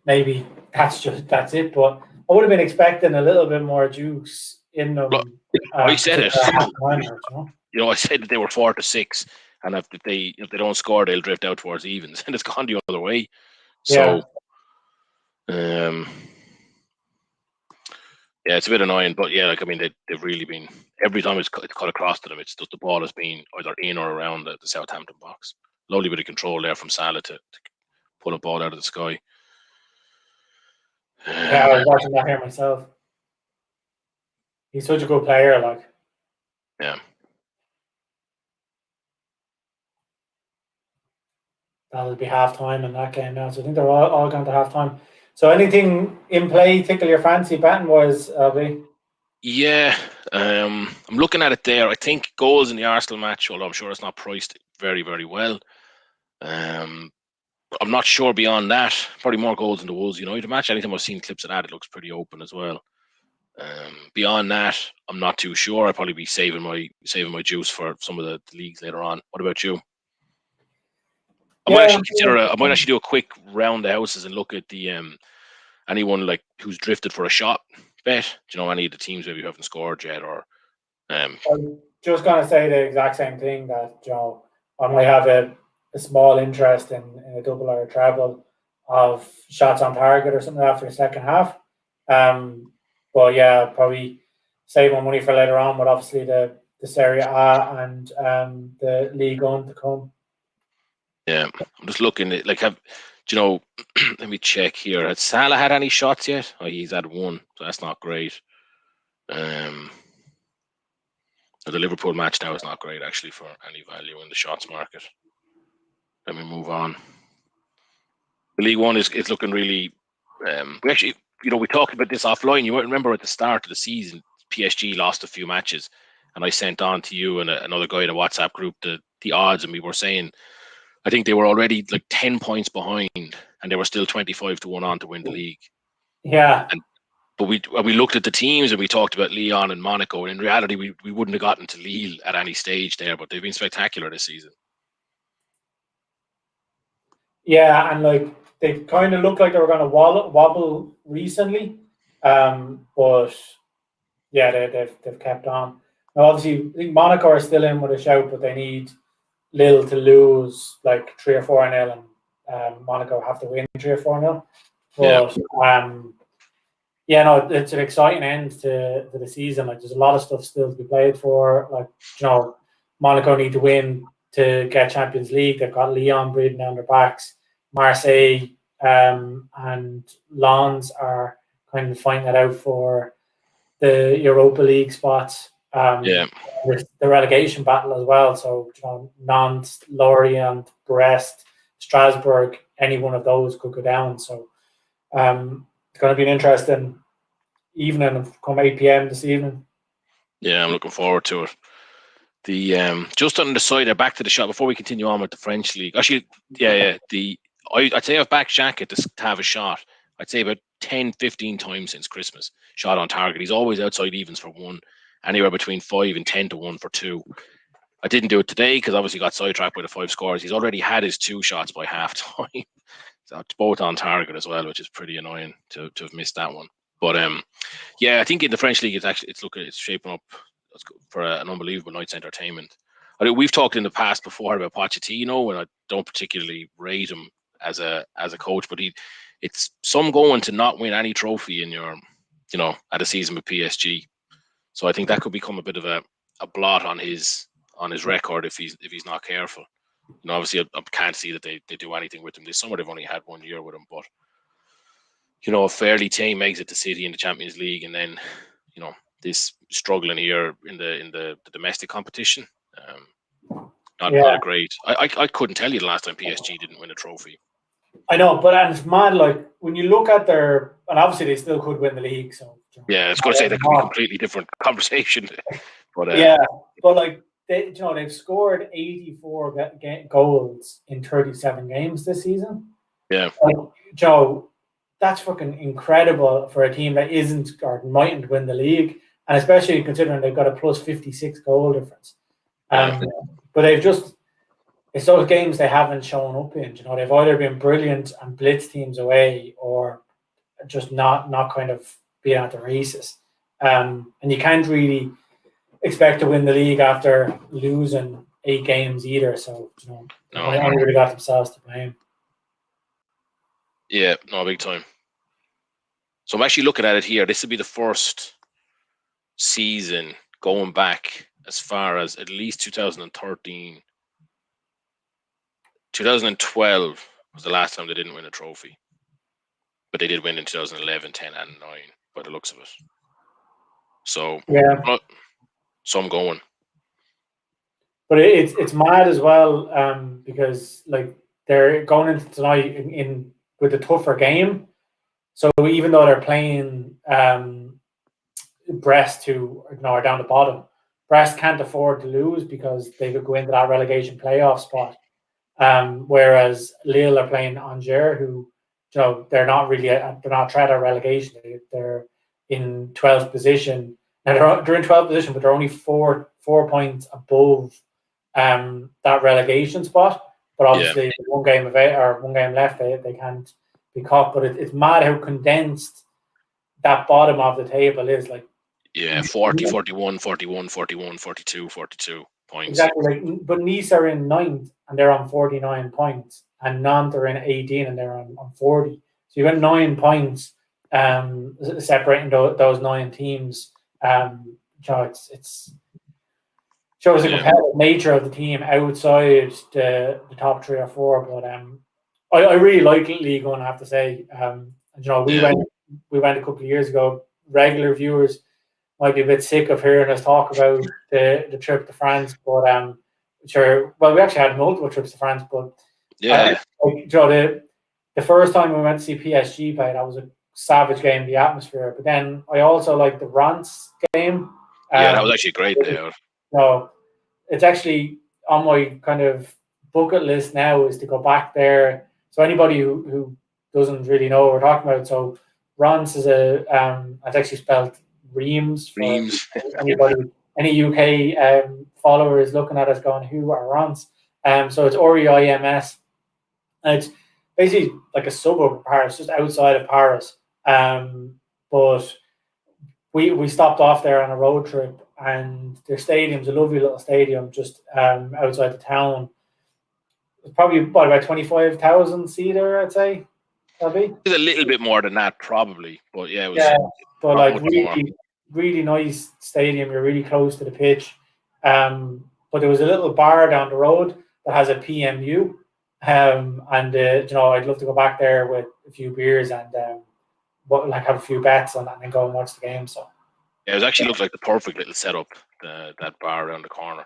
maybe that's it. But I would have been expecting a little bit more juice in them. Look, I said it. I said that they were 4-6, and if they don't score, they'll drift out towards evens, and it's gone the other way. So, yeah, it's a bit annoying, but yeah, they've really been, every time it's cut across to them, it's just the ball has been either in or around the Southampton box. Lovely bit of control there from Salah to pull a ball out of the sky. Yeah, I was watching that here myself. He's such a good player, like. Yeah. That'll be half time in that game now. So I think they're all gone to half time. So anything in play tickle your fancy betting wise, LB? Yeah, I'm looking at it there. I think goals in the Arsenal match, although I'm sure it's not priced very, very well. I'm not sure beyond that. Probably more goals in the Wolves United match. Anytime I've seen clips of that, it looks pretty open as well. Beyond that, I'm not too sure. I'll probably be saving my juice for some of the leagues later on. What about you? I might actually do a quick round the houses and look at the anyone like who's drifted for a shot bet. Do you know any of the teams maybe who haven't scored yet? Or I'm just going to say the exact same thing, that I might have a small interest in a double or a treble of shots on target or something like that for the second half. But yeah, probably save my money for later on, but obviously the SerieA and the Ligue to come. Yeah, I'm just looking at let me check here. Has Salah had any shots yet? Oh, he's had one, so that's not great. The Liverpool match now is not great actually for any value in the shots market. Let me move on. The League One is looking really. We actually, we talked about this offline. You might remember at the start of the season, PSG lost a few matches, and I sent on to you and another guy in a WhatsApp group the odds, and we were saying, I think they were already like 10 points behind, and they were still 25-1 on to win the league. Yeah. But we looked at the teams and we talked about Lyon and Monaco, and in reality, we wouldn't have gotten to Lille at any stage there, but they've been spectacular this season. Yeah, and like they kind of looked like they were going to wobble recently, but yeah, they've kept on. Now, obviously, I think Monaco are still in with a shout, but they need Lille to lose like 3 or 4-0, and Monaco have to win 3 or 4-0. But it's an exciting end to the season. Like, there's a lot of stuff still to be played for. Like, Monaco need to win to get Champions League. They've got Lyon breathing down their backs. Marseille and Lens are kind of fighting it out for the Europa League spots. There's the relegation battle as well. So, Nantes, Lorient, Brest, Strasbourg, any one of those could go down. So, it's going to be an interesting evening come 8 p.m. this evening. Yeah, I'm looking forward to it. The just on the side, back to the shot before we continue on with the French league. Actually, I'd say I've backed Xhaka to have a shot. I'd say about 10-15 times since Christmas. Shot on target. He's always outside evens for 1, anywhere between 5 and 10-1 for 2. I didn't do it today because obviously got sidetracked by the 5 scores. He's already had his 2 shots by half time. So it's both on target as well, which is pretty annoying to have missed that one. But I think in the French league it's shaping up for an unbelievable night's entertainment. I mean, we've talked in the past before about Pochettino, and I don't particularly rate him as a coach, but it's some going to not win any trophy in your at a season with PSG. So I think that could become a bit of a blot on his record if he's not careful. Obviously I can't see that they do anything with him this summer. They've only had 1 year with him, but a fairly tame exit to City in the Champions League, and then this struggling here in the domestic competition. Not a great. I couldn't tell you the last time PSG didn't win a trophy. I know, but it's mad. Like when you look at their, and obviously they still could win the league. So yeah, I was going to say that could be a completely different conversation. But but like they've scored 84 goals in 37 games this season. Yeah, that's fucking incredible for a team that isn't or mightn't win the league, and especially considering they've got a plus 56 goal difference. But it's those games they haven't shown up in. They've either been brilliant and blitz teams away, or just not kind of being at the races. and you can't really expect to win the league after losing 8 games either. So they only really got themselves to blame. Yeah, no, big time. So I'm actually looking at it here. This will be the first season going back as far as at least 2013. 2012 was the last time they didn't win a trophy. But they did win in 2011, 10, and 9 by the looks of it. So, yeah. So I'm going. But it's mad as well because like they're going into tonight in with a tougher game. So even though they're playing Brest, who are down the bottom, Brest can't afford to lose because they could go into that relegation playoff spot. Whereas Lille are playing Angers, who they're not really they're not threat of relegation. They're in 12th position. Now they're in 12th position, but they're only four points above that relegation spot. But obviously, one game left, they can't be caught. But it's mad how condensed that bottom of the table is. Like 40, 41, 41, 41, 42, 42 points. Exactly. But Nice are in 9th and they're on 49 points, and Nantes are in 18 and they're on 40. So you've got 9 points separating those 9 teams. It's shows the competitive nature of the team outside the top 3 or 4. But I really like Ligue, I have to say. We went a couple of years ago. Regular viewers might be a bit sick of hearing us talk about the trip to France, but sure. Well, we actually had multiple trips to France, but the first time we went to see PSG play, that was a savage game, the atmosphere. But then I also like the Reims game. That was actually great there. No, it's actually on my kind of bucket list now is to go back there. So anybody who doesn't really know what we're talking about, so Reims is it's actually spelled Reims for anybody, any UK followers looking at us going, who are Reims? So it's REIMS, and it's basically like a suburb of Paris, just outside of Paris. But we stopped off there on a road trip, and their stadium's a lovely little stadium just outside the town. It's probably about 25,000 seater, I'd say. That'll be. It's a little bit more than that, probably, but it was. Yeah, but like really nice stadium. You're really close to the pitch. But there was a little bar down the road that has a PMU. And I'd love to go back there with a few beers and have a few bets on that and then go and watch the game. So it actually looked like the perfect little setup, that bar around the corner.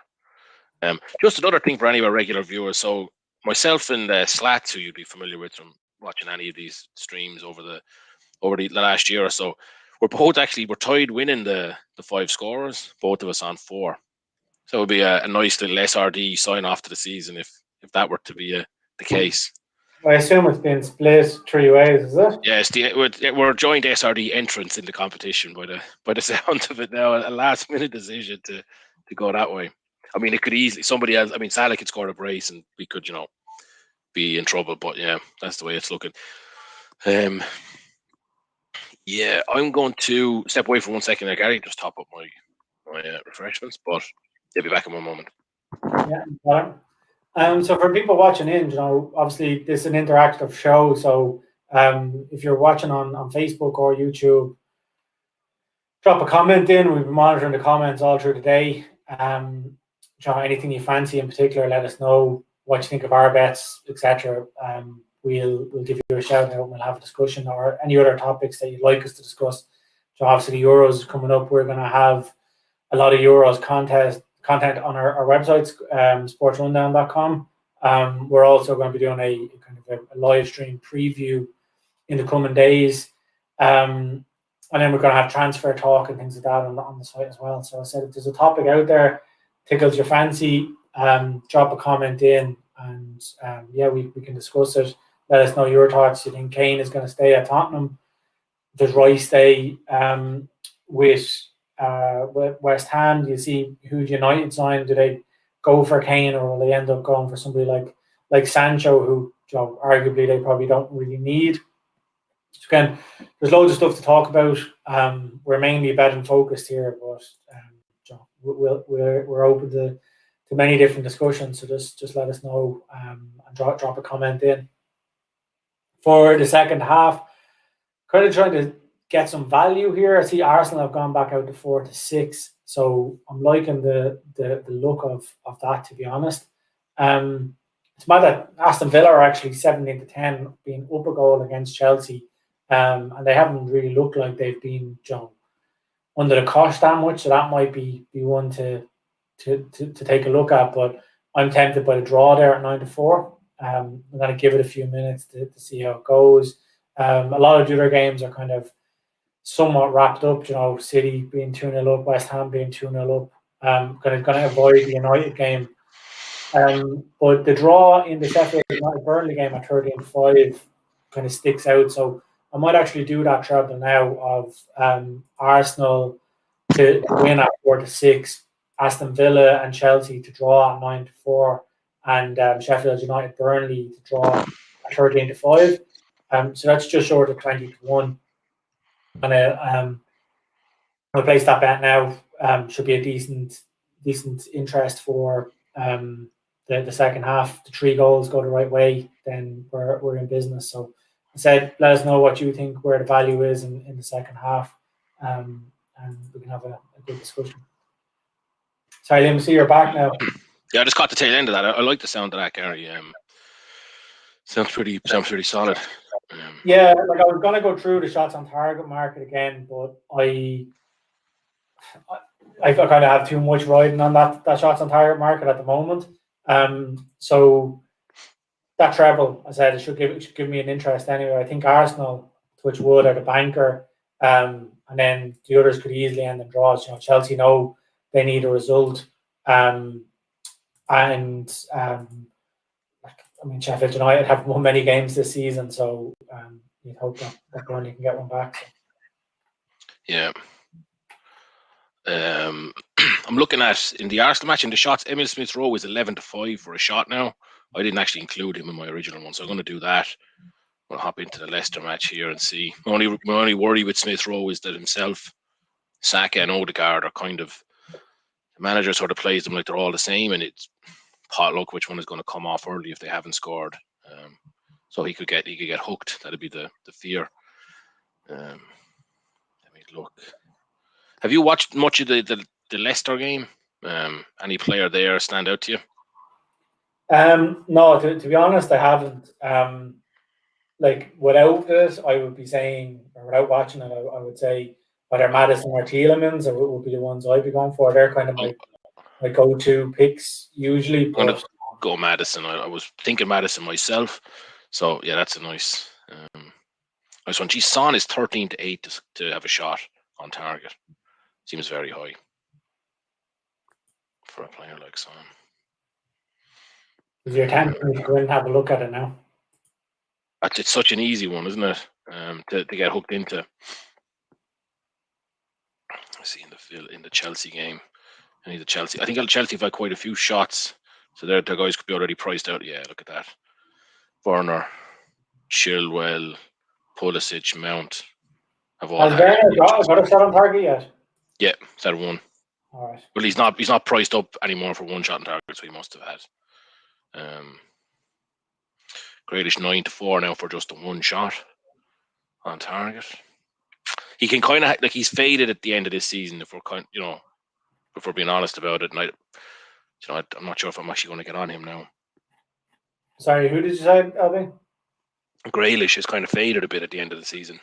Just another thing for any of our regular viewers. So myself and Slats, who you'd be familiar with from watching any of these streams over the last year or so, we're tied winning the 5 scorers, both of us on 4. So it would be a nice little SRD sign off to the season if that were to be the case. I assume it's been split 3 ways, is it? Yes, we're joint SRD entrants in the competition by the sound of it now. A last minute decision to go that way. I mean, it could easily somebody else. I mean, Salah could score a brace and we could be in trouble. But that's the way it's looking. I'm going to step away for 1 second there, Gary. Just top up my refreshments, but they'll be back in 1 moment. Yeah. So for people watching in, obviously this is an interactive show. So if you're watching on Facebook or YouTube, drop a comment in. We've been monitoring the comments all through the day. Anything you fancy in particular, let us know what you think of our bets, etc. We'll give you a shout out and we'll have a discussion, or any other topics that you'd like us to discuss. So obviously the Euros is coming up. We're going to have a lot of Euros content on our websites, SportsRunDown.com. We're also going to be doing a kind of a live stream preview in the coming days. And then we're going to have transfer talk and things like that on the site as well. So I said, if there's a topic out there, tickles your fancy, drop a comment in and we can discuss it. Let us know your thoughts. You think Kane is going to stay at Tottenham? Does Rice stay with West Ham? Do you see who United sign? Do they go for Kane, or will they end up going for somebody like Sancho, who arguably they probably don't really need? again, there's loads of stuff to talk about. We're mainly betting focused here, but we're open to many different discussions. So just let us know and drop a comment in. For the second half, kind of trying to get some value here. I see Arsenal have gone back out to 4-6, so I'm liking the look of that, to be honest. It's mad that Aston Villa are actually 17-10, being up a goal against Chelsea, and they haven't really looked like they've been under the cosh that much. So that might be one to take a look at. But I'm tempted by the draw there at 9-4. I'm going to give it a few minutes to see how it goes. A lot of the other games are kind of somewhat wrapped up. City being 2-0 up, West Ham being 2-0 up. Going to avoid the United game. But the draw in the Sheffield United Burnley game at 13-5 kind of sticks out. So I might actually do that treble now of Arsenal to win at 4-6, Aston Villa and Chelsea to draw at 9-4, and Sheffield United Burnley to draw at 13-5. So that's just short of 20-1. And I'll place that bet now. Should be a decent interest for the second half. The 3 goals go the right way, then we're in business. So I said, let us know what you think, where the value is in the second half, and we can have a good discussion. Sorry, Liam, see you're back now. Yeah, I just caught the tail end of that. I like the sound of that, Gary. Sounds pretty solid. Yeah, like I was gonna go through the shots on target market again, but I kind of have too much riding on that shots on target market at the moment. So that treble, I said, it should give me an interest anyway. I think Arsenal, Twitch Wood, are the banker, and then the others could easily end in draws. Chelsea know they need a result, Sheffield United have won many games this season, so you'd hope that Burnley can get one back. So. Yeah. I'm looking at in the Arsenal match in the shots. Emil Smith-Rowe is 11-5 for a shot now. I didn't actually include him in my original one, so I'm going to do that. I'll hop into the Leicester match here and see. My only worry with Smith-Rowe is that himself, Saka and Odegaard are kind of, the manager sort of plays them like they're all the same, and it's potluck which one is going to come off early if they haven't scored. So he could get hooked. That'd be the fear. Let me look. Have you watched much of the Leicester game? Any player there stand out to you? No, to be honest, I haven't. Without it, I would be saying, or without watching it, I would say either Maddison or Tielemans would be the ones I'd be going for. They're kind of my go-to picks usually. I'm going to go Maddison. I was thinking Maddison myself. So, yeah, that's a nice one. Geez, Son is 13-8 to have a shot on target. Seems very high for a player like Son. Is your time to go and have a look at it now? It's such an easy one, isn't it? To get hooked into. I see in the Chelsea game. I think Chelsea have had quite a few shots, so their guys could be already priced out. Yeah, look at that. Werner, Chilwell, Pulisic, Mount have all. Has Werner got a shot on target yet? Yeah, is that one? All right. Well, he's not priced up anymore for one shot on target, so he must have had. Grealish 9-4 now for just a one shot on target. He can kind of he's faded at the end of this season if we're being honest about it. And I'm not sure if I'm actually going to get on him now. Sorry, who did you say, Albie? Grealish has kind of faded a bit at the end of the season.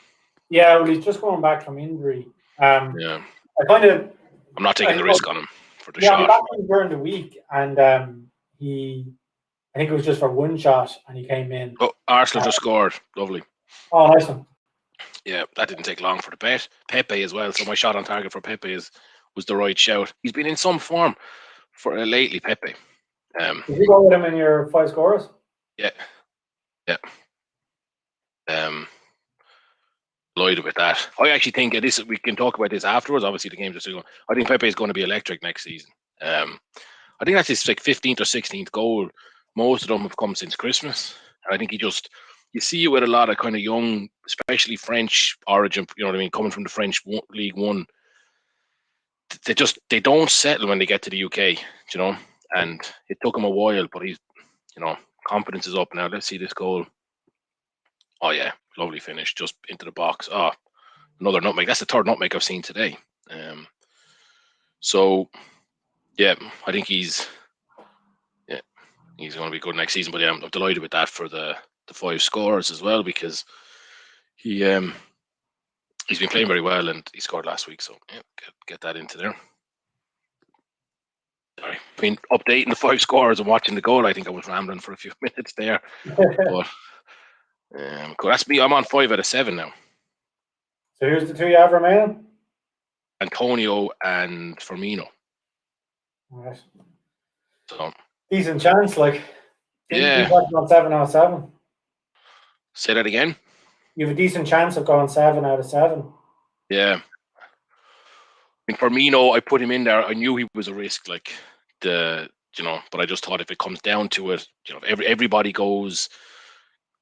Yeah, well, he's just going back from injury. Yeah. I'm not taking the risk on him for the shot. Yeah, back during the week, and I think it was just for one shot, and he came in. Oh, Arsenal just scored. Lovely. Oh, nice one. Yeah, that didn't take long for the bet. Pepe as well. So my shot on target for Pepe was the right shout. He's been in some form for lately, Pepe. Did you go with him in your 5 scorers? Yeah. Delighted with that. I actually think we can talk about this afterwards. Obviously, the games are still going. I think Pepe is going to be electric next season. I think that's his 15th or 16th goal. Most of them have come since Christmas. I think he you see it with a lot of kind of young, especially French origin. You know what I mean? Coming from the French League One, they don't settle when they get to the UK. You know, and it took him a while, but he's, confidence is up now. Let's see this goal. Oh yeah, lovely finish, just into the box. Oh, another nutmeg. That's the third nutmeg I've seen today. So yeah, I think he's going to be good next season. But yeah, I'm delighted with that for the 5 scores as well, because he's been playing very well and he scored last week. So yeah, get that into there. Sorry, I mean, updating the 5 scores and watching the goal, I think I was rambling for a few minutes there. But cool. That's me. I'm on 5 out of 7 now. So here's the 2 you have remaining: Antonio and Firmino. All right. So decent chance, like. Yeah. On 7 out of 7. Say that again. You have a decent chance of going 7 out of 7. Yeah. And Firmino, I put him in there. I knew he was a risk, but I just thought if it comes down to it, if everybody goes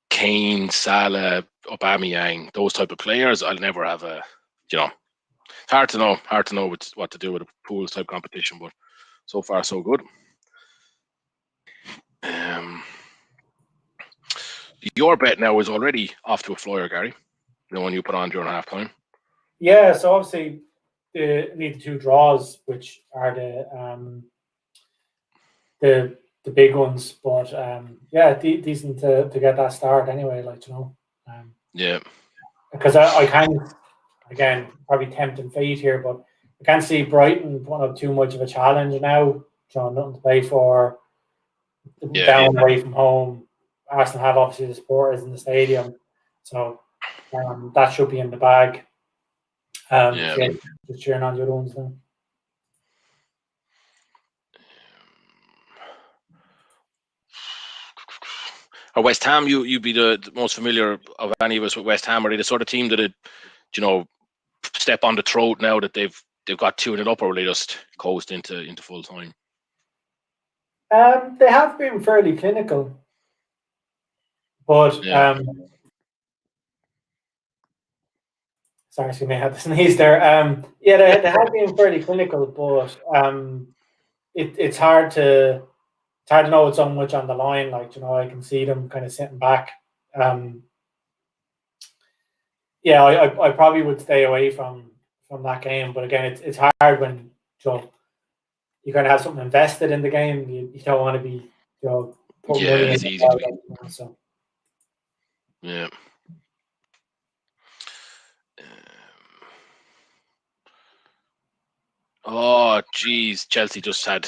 Kane, Salah, Aubameyang, those type of players, I'll never have a, it's hard to know what to do with a pools type competition, but so far so good. Your bet now is already off to a flyer, Gary. The one you put on during halftime. Yeah, so obviously they need the 2 draws, which are the big ones. But yeah, decent to get that start anyway. Yeah. Because I can, again, probably tempting fate here, but I can't see Brighton putting up too much of a challenge now. Nothing to play for. Down away from home. Arsenal have obviously the supporters in the stadium, so that should be in the bag. Just cheering on the other ones then. Or West Ham, you'd be the most familiar of any of us with West Ham. Are they the sort of team that step on the throat now that they've got 2-0 up, or will they just coast into full time? They have been fairly clinical, but sorry, excuse me, I had to sneeze there. They have been fairly clinical, but it's hard to know it's so much on the line. I can see them kind of sitting back. I probably would stay away from that game. But again, it's hard when you kind of have something invested in the game. You don't want to be putting money in. It's easy to be. So. Yeah. Oh, geez. Chelsea just had,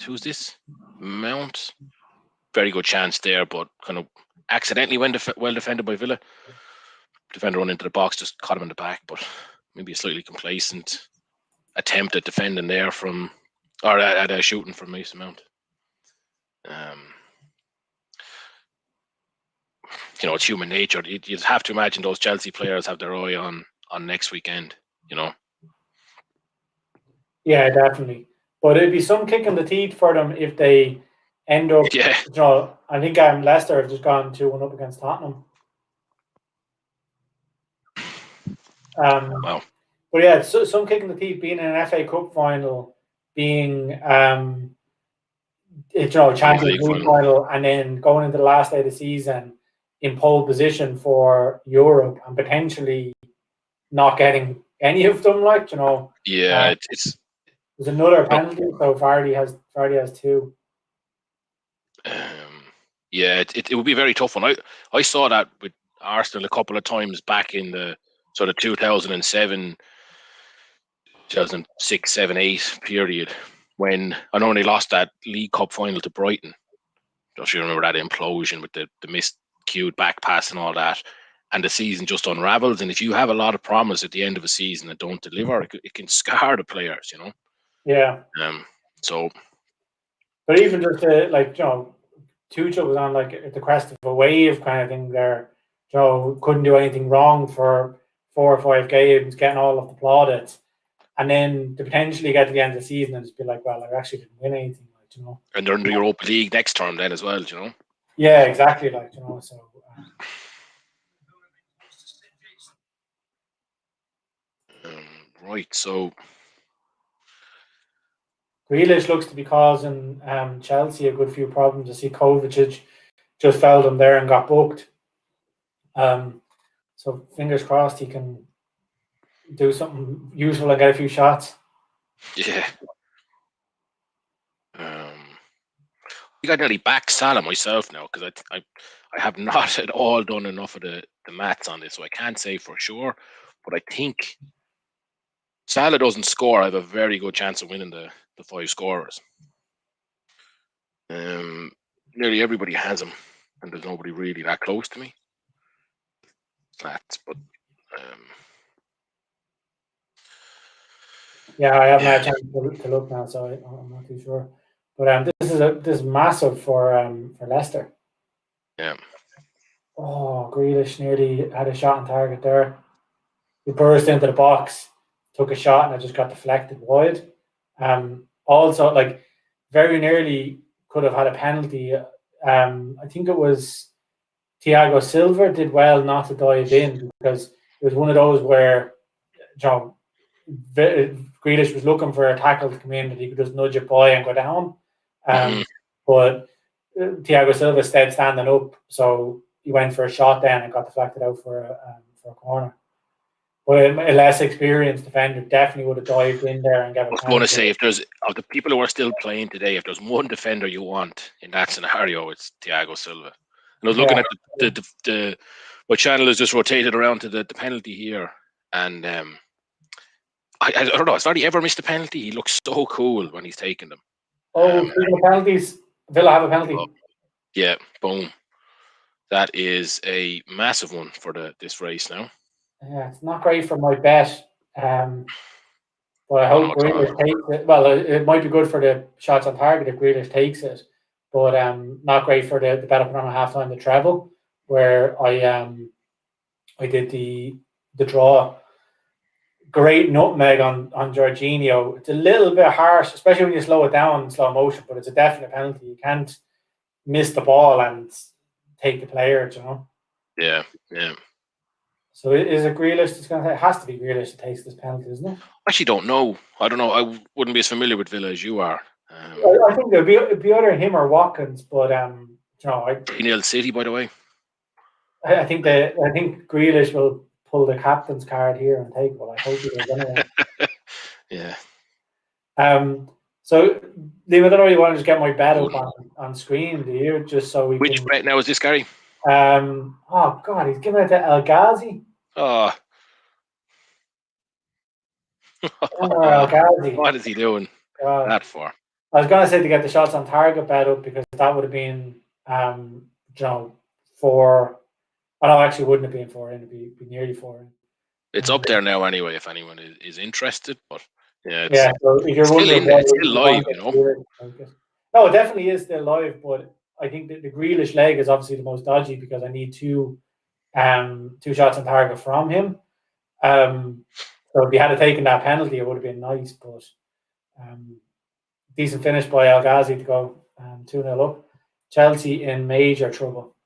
who's this? Mount. Very good chance there, but kind of accidentally well defended by Villa. Defender run into the box, just caught him in the back, but maybe a slightly complacent attempt at defending there at shooting from Mason Mount. It's human nature. You'd have to imagine those Chelsea players have their eye on next weekend, Yeah, definitely. But it'd be some kick in the teeth for them if they end up. Yeah. I think Leicester have just gone 2-1 up against Tottenham. Wow. But yeah, so some kick in the teeth being in an FA Cup final, being Champions League final, and then going into the last day of the season in pole position for Europe and potentially not getting any of them. Yeah, there's another penalty, so Vardy has 2. It would be a very tough one. I saw that with Arsenal a couple of times back in the sort of 2007, 2006, 7, 8 period, when I know they lost that League Cup final to Brighton. Don't you remember that implosion with the miscued back pass and all that? And the season just unravels. And if you have a lot of promise at the end of a season and don't deliver, it can scar the players, Yeah. But even just Tuchel was on at the crest of a wave kind of thing there. Couldn't do anything wrong for 4 or 5 games, getting all of the plaudits, and then to potentially get to the end of the season and just be like, well, I actually didn't win anything, And they're in the Europa League next term then as well, Yeah, exactly, So. Right, so Grealish looks to be causing Chelsea a good few problems. I see Kovacic just felled him there and got booked. So fingers crossed he can do something useful and get a few shots. yeah. I think I'd nearly back Salah myself now because I have not at all done enough of the maths on this, so I can't say for sure. But I think Salah doesn't score, I have a very good chance of winning the 5 scorers. Nearly everybody has him, and there's nobody really that close to me. Stats, but yeah, I haven't had a chance to look now, so I'm not too sure. But this is massive for Leicester. Yeah. Oh, Grealish nearly had a shot on target there. He burst into the box, took a shot, and it just got deflected wide. Also, like, very nearly could have had a penalty. I think it was Thiago Silva did well not to dive in because it was one of those where Grealish was looking for a tackle to come in that he could just nudge it by and go down. But Thiago Silva instead standing up, so he went for a shot then and got deflected out for a corner. But a less experienced defender definitely would have dived in there and got I was going to say, if there's of the people who are still playing today, if there's one defender you want in that scenario, it's Thiago Silva. And I was looking at the my channel is just rotated around to the penalty here, and I don't know. Has Vardy ever missed a penalty? He looks so cool when he's taking them. Penalties. Villa have a penalty. Yeah, boom. That is a massive one for this race now. Yeah, it's not great for my bet. But I hope Grealish takes it. Well, it might be good for the shots on target if Grealish takes it, but not great for the bet up on a halftime, the treble, where I did the draw. Great nutmeg on Jorginho. It's a little bit harsh, especially when you slow it down in slow motion, but it's a definite penalty. You can't miss the ball and take the player, you know? Yeah, yeah. So is it Grealish that's going to take? It has to be Grealish that takes this penalty, isn't it? I actually don't know. I don't know. I wouldn't be as familiar with Villa as you are. I think it'd be either him or Watkins, but you know, 3-0 City, by the way. I think Grealish will pull the captain's card here and take it. Well, I hope he does anyway. Yeah. So, Liam, I don't know if you want to just get my bet up on screen, do you? Just so we Which can. bet now is this, Gary? Oh God, he's giving it to El Ghazi. Oh. El Ghazi. What is he doing that for? I was going to say to get the shots on target bet up because that would have been, you know, 4. Oh no, actually, wouldn't have been 4. It'd be nearly 4. It's up there now anyway. If anyone is interested, but yeah, so if you're wondering, it's still live, you know. No, it definitely is still live, but I think that the Grealish leg is obviously the most dodgy because I need 2 shots on target from him. So if he had taken that penalty, it would have been nice, but decent finish by El Ghazi to go 2-0 up. Chelsea in major trouble.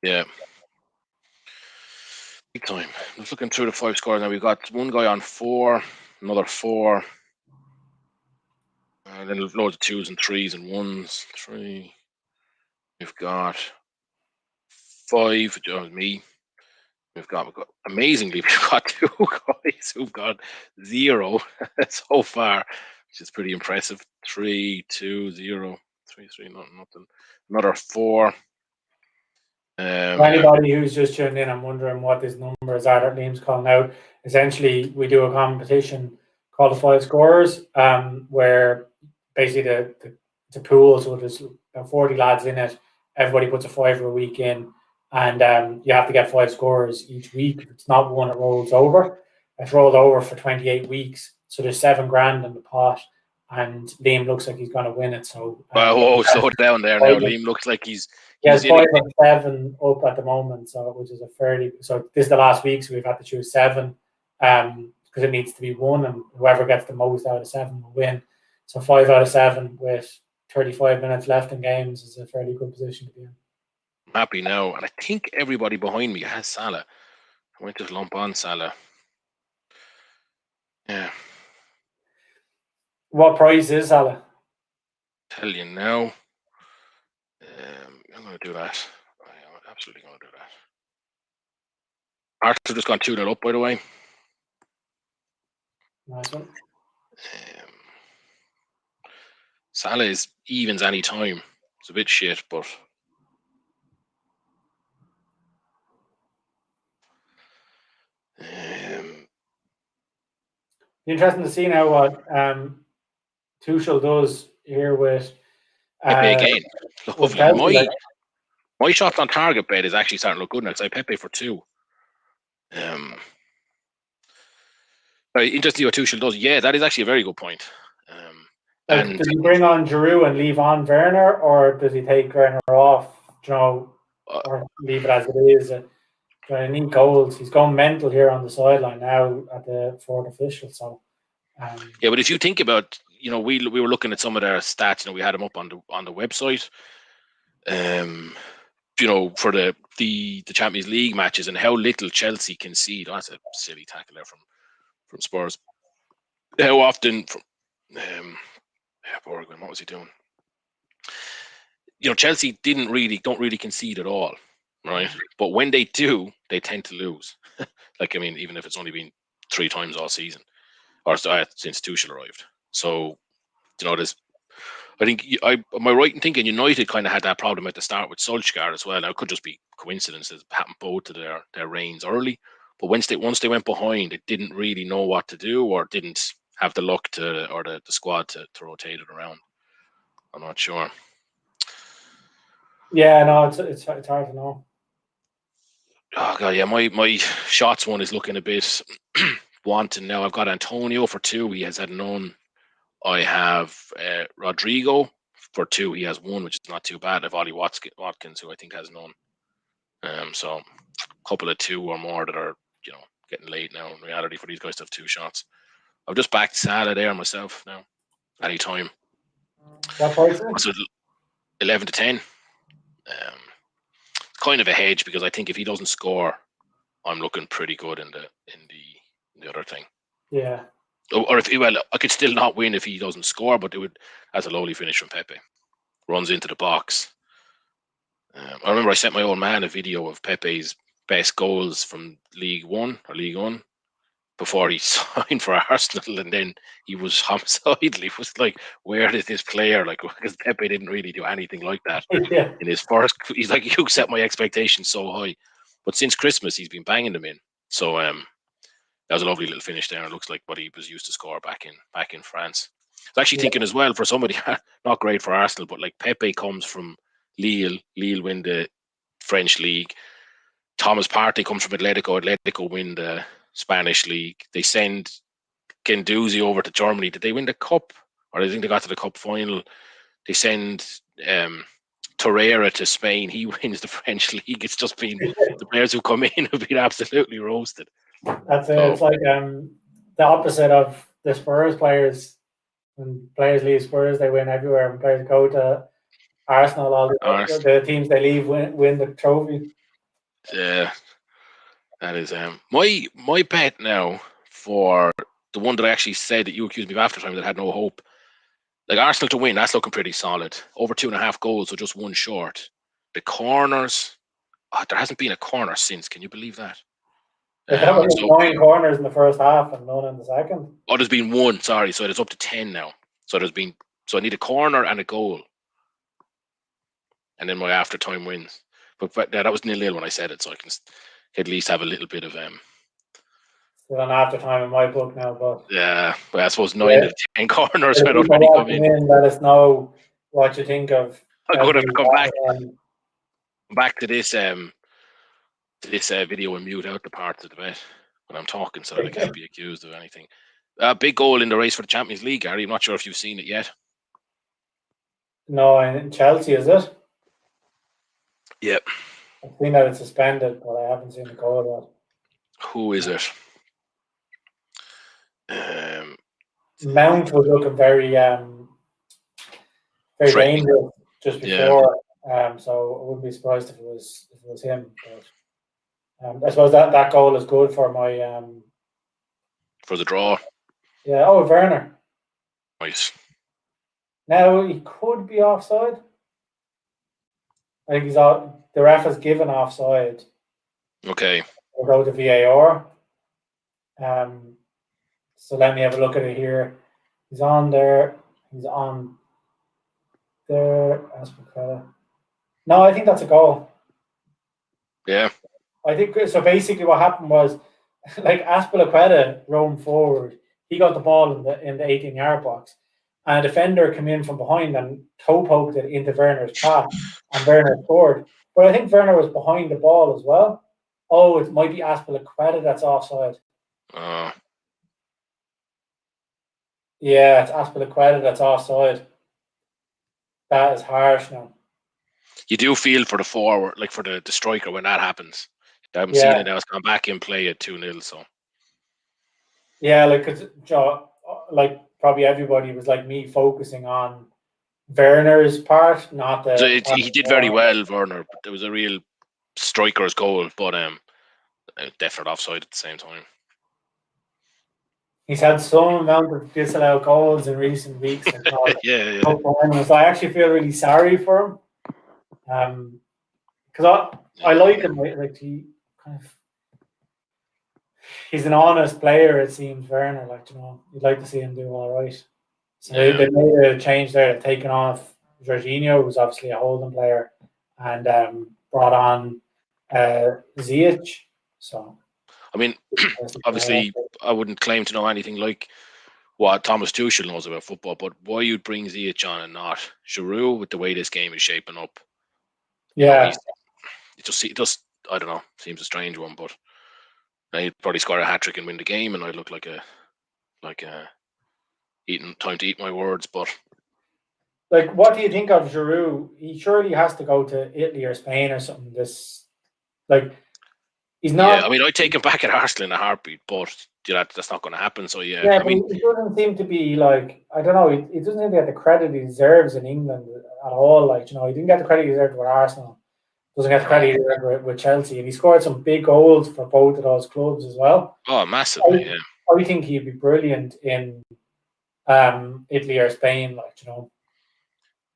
Yeah. Big time. Just looking through the 5 scores now. We've got one guy on 4, another 4. And then loads of 2s and 3s and 1s. 3. We've got 5, which is me. We've got amazingly, we've got 2 guys who've got 0 so far, which is pretty impressive. 3, 2, 0, 3, 3, nothing. Another 4. For anybody who's just tuned in and wondering what these numbers are that Liam's calling out, essentially we do a competition called the 5 scorers, where basically it's a pool, so there's about 40 lads in it. Everybody puts a £5 a week in, and you have to get 5 scorers each week. If it's not one, it rolls over. It's rolled over for 28 weeks, so there's $7,000 in the pot, and Liam looks like he's going to win it. So slow it down there now. Liam looks like he's has 5 and 7 up at the moment, so which is a fairly. So this is the last week, so we've had to choose 7, because it needs to be 1, and whoever gets the most out of 7 will win. So 5 out of 7 with 35 minutes left in games is a fairly good position to be in. I'm happy now, and I think everybody behind me has Salah. I might just lump on Salah. Yeah. What price is Salah? Tell you now. I'm going to do that. I'm absolutely going to do that. Arsenal just gone 2-0 up, by the way. Nice one. Salah is evens any time. It's a bit shit, but Interesting to see now what Tuchel does here with Pepe again. with Lovely. Chelsea, My shot on target bet is actually starting to look good now. I Pepe for 2. Very interesting what Tuchel does. Yeah, that is actually a very good point. does he bring on Giroud and leave on Werner, or does he take Werner off? Or leave it as it is? He need goals. He's going mental here on the sideline now at the fourth official. So, yeah, but if you think about, we were looking at some of their stats. We had them up on the website. For the Champions League matches and how little Chelsea concede. Oh, that's a silly tackle there from Spurs. How often from Borgman, what was he doing? Chelsea don't really concede at all, right? But when they do, they tend to lose. Even if it's only been 3 times all season, or since Tuchel arrived. So, there's. I think am I right in thinking United kind of had that problem at the start with Solskjaer as well. Now, it could just be coincidences. It happened both to their reigns early, but once they went behind, it didn't really know what to do or didn't have the luck or the squad to rotate it around. I'm not sure. Yeah, no, it's hard to know. Oh god, yeah, my shots one is looking a bit wanting now. I've got Antonio for 2. He has had none. I have Rodrigo for 2. He has 1, which is not too bad. I've Ollie Watkins, who I think has none. So a couple of 2 or more that are getting late now in reality for these guys to have 2 shots. I've just backed Salah there myself now. Anytime. What price? So 11 to 10. Kind of a hedge because I think if he doesn't score, I'm looking pretty good in the other thing. Yeah. Or I could still not win if he doesn't score, but that's a lowly finish from Pepe. Runs into the box. I remember I sent my old man a video of Pepe's best goals from Ligue 1 before he signed for Arsenal, and then he was homicidal. He was like, "Where is this player?" Because Pepe didn't really do anything like that in his first. He's like, "You set my expectations so high," but since Christmas he's been banging them in. So that was a lovely little finish there. It looks like what he was used to score back in France. I was actually thinking as well for somebody not great for Arsenal, but like Pepe comes from Lille. Lille win the French league. Thomas Partey comes from Atletico. Atletico win the Spanish league. They send Guendouzi over to Germany. Did they win the cup? Or I think they got to the cup final. They send Torreira to Spain. He wins the French league. It's just been the players who come in have been absolutely roasted. That's it. So, it's like the opposite of the Spurs players. When players leave Spurs, they win everywhere. When players go to Arsenal, all the teams they leave win the trophy. Yeah, that is my bet now for the one that I actually said that you accused me of after time that had no hope. Like Arsenal to win, that's looking pretty solid. Over 2.5 goals, so just 1 short. The corners, there hasn't been a corner since. Can you believe that? There's 9 corners in the first half and none in the second. Oh, there's been 1. Sorry, so it's up to 10 now. So I need a corner and a goal, and then my after time wins. But that was 0-0 when I said it, so I can at least have a little bit of Still an after time in my book now, but yeah. But I suppose 9 of 10 corners had already come in. Let us know what you think of. I'm going to come back to this video and mute out the parts of the bet when I'm talking, so that I can't be accused of anything. Big goal in the race for the Champions League, Gary. I'm not sure if you've seen it yet. No, in Chelsea, is it? Yep. I've seen that it's suspended, but I haven't seen the goal yet. Who is it? Mount was looking very dangerous just before. So I wouldn't be surprised if it was him. But I suppose that goal is good for my for the draw. Yeah. Oh, Werner. Right. Now he could be offside. I think the ref has given offside. Okay. We'll go to VAR. So let me have a look at it here. He's on there. He's on there. No, I think that's a goal. Yeah. I think so. Basically, what happened was, like, Azpilicueta roamed forward. He got the ball in the 18-yard box, and a defender came in from behind and toe poked it into Werner's path, and Werner scored. But I think Werner was behind the ball as well. Oh, it might be Azpilicueta that's offside. Yeah, it's Azpilicueta that's offside. That is harsh now. You do feel for the forward, like for the striker when that happens. I haven't seen it now. It's gone back in play at 2-0. So yeah, like, cause like probably everybody was like me focusing on Werner's part, not the. So he did very well, Werner. But there was a real striker's goal, but definite offside at the same time. He's had some amount of disallowed goals in recent weeks. And yeah. So I actually feel really sorry for him. Because I like him. Like, he kind of, he's an honest player. It seems, Werner. Like, you'd like to see him do all right. So they made a change there. They've taken off Jorginho, who's obviously a holding player, and brought on Ziyech. So, I mean, obviously, I wouldn't claim to know anything like what Thomas Tuchel knows about football, but why you'd bring Ziyech on and not Giroud with the way this game is shaping up? Yeah, it just I don't know. Seems a strange one, but he'd probably score a hat trick and win the game, and I'd look like a time to eat my words. But like, what do you think of Giroud? He surely has to go to Italy or Spain or something. He's not. Yeah, I mean, I'd take him back at Arsenal in a heartbeat, but that's not going to happen. So yeah, I mean, it doesn't seem to be like, I don't know. It doesn't seem to get the credit he deserves in England at all. Like, he didn't get the credit he deserved with Arsenal. Doesn't get the credit he deserved with Chelsea, and he scored some big goals for both of those clubs as well. Oh, massively! I think he'd be brilliant in Italy or Spain.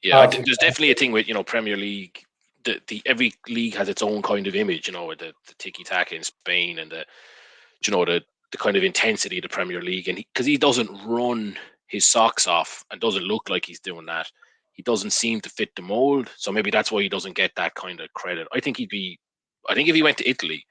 Yeah, there's definitely a thing with Premier League. Every league has its own kind of image, with the tiki taka in Spain and the kind of intensity of the Premier League, and because he doesn't run his socks off and doesn't look like he's doing that, he doesn't seem to fit the mold. So maybe that's why he doesn't get that kind of credit. I think if he went to Italy,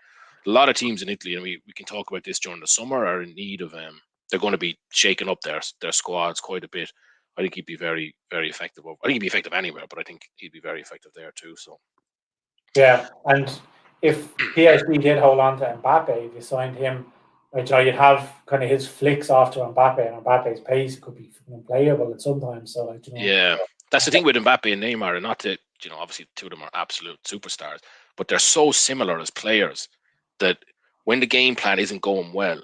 a lot of teams in Italy, and we can talk about this during the summer, are in need of they're going to be shaking up their squads quite a bit. I think he'd be very, very effective. I think he'd be effective anywhere, but I think he'd be very effective there too. So, yeah, and if PSG did hold on to Mbappe, if you signed him, you'd have kind of his flicks off to Mbappe, and Mbappe's pace could be unplayable at sometimes. So, yeah, that's the thing with Mbappe and Neymar, and not that obviously two of them are absolute superstars, but they're so similar as players that when the game plan isn't going well,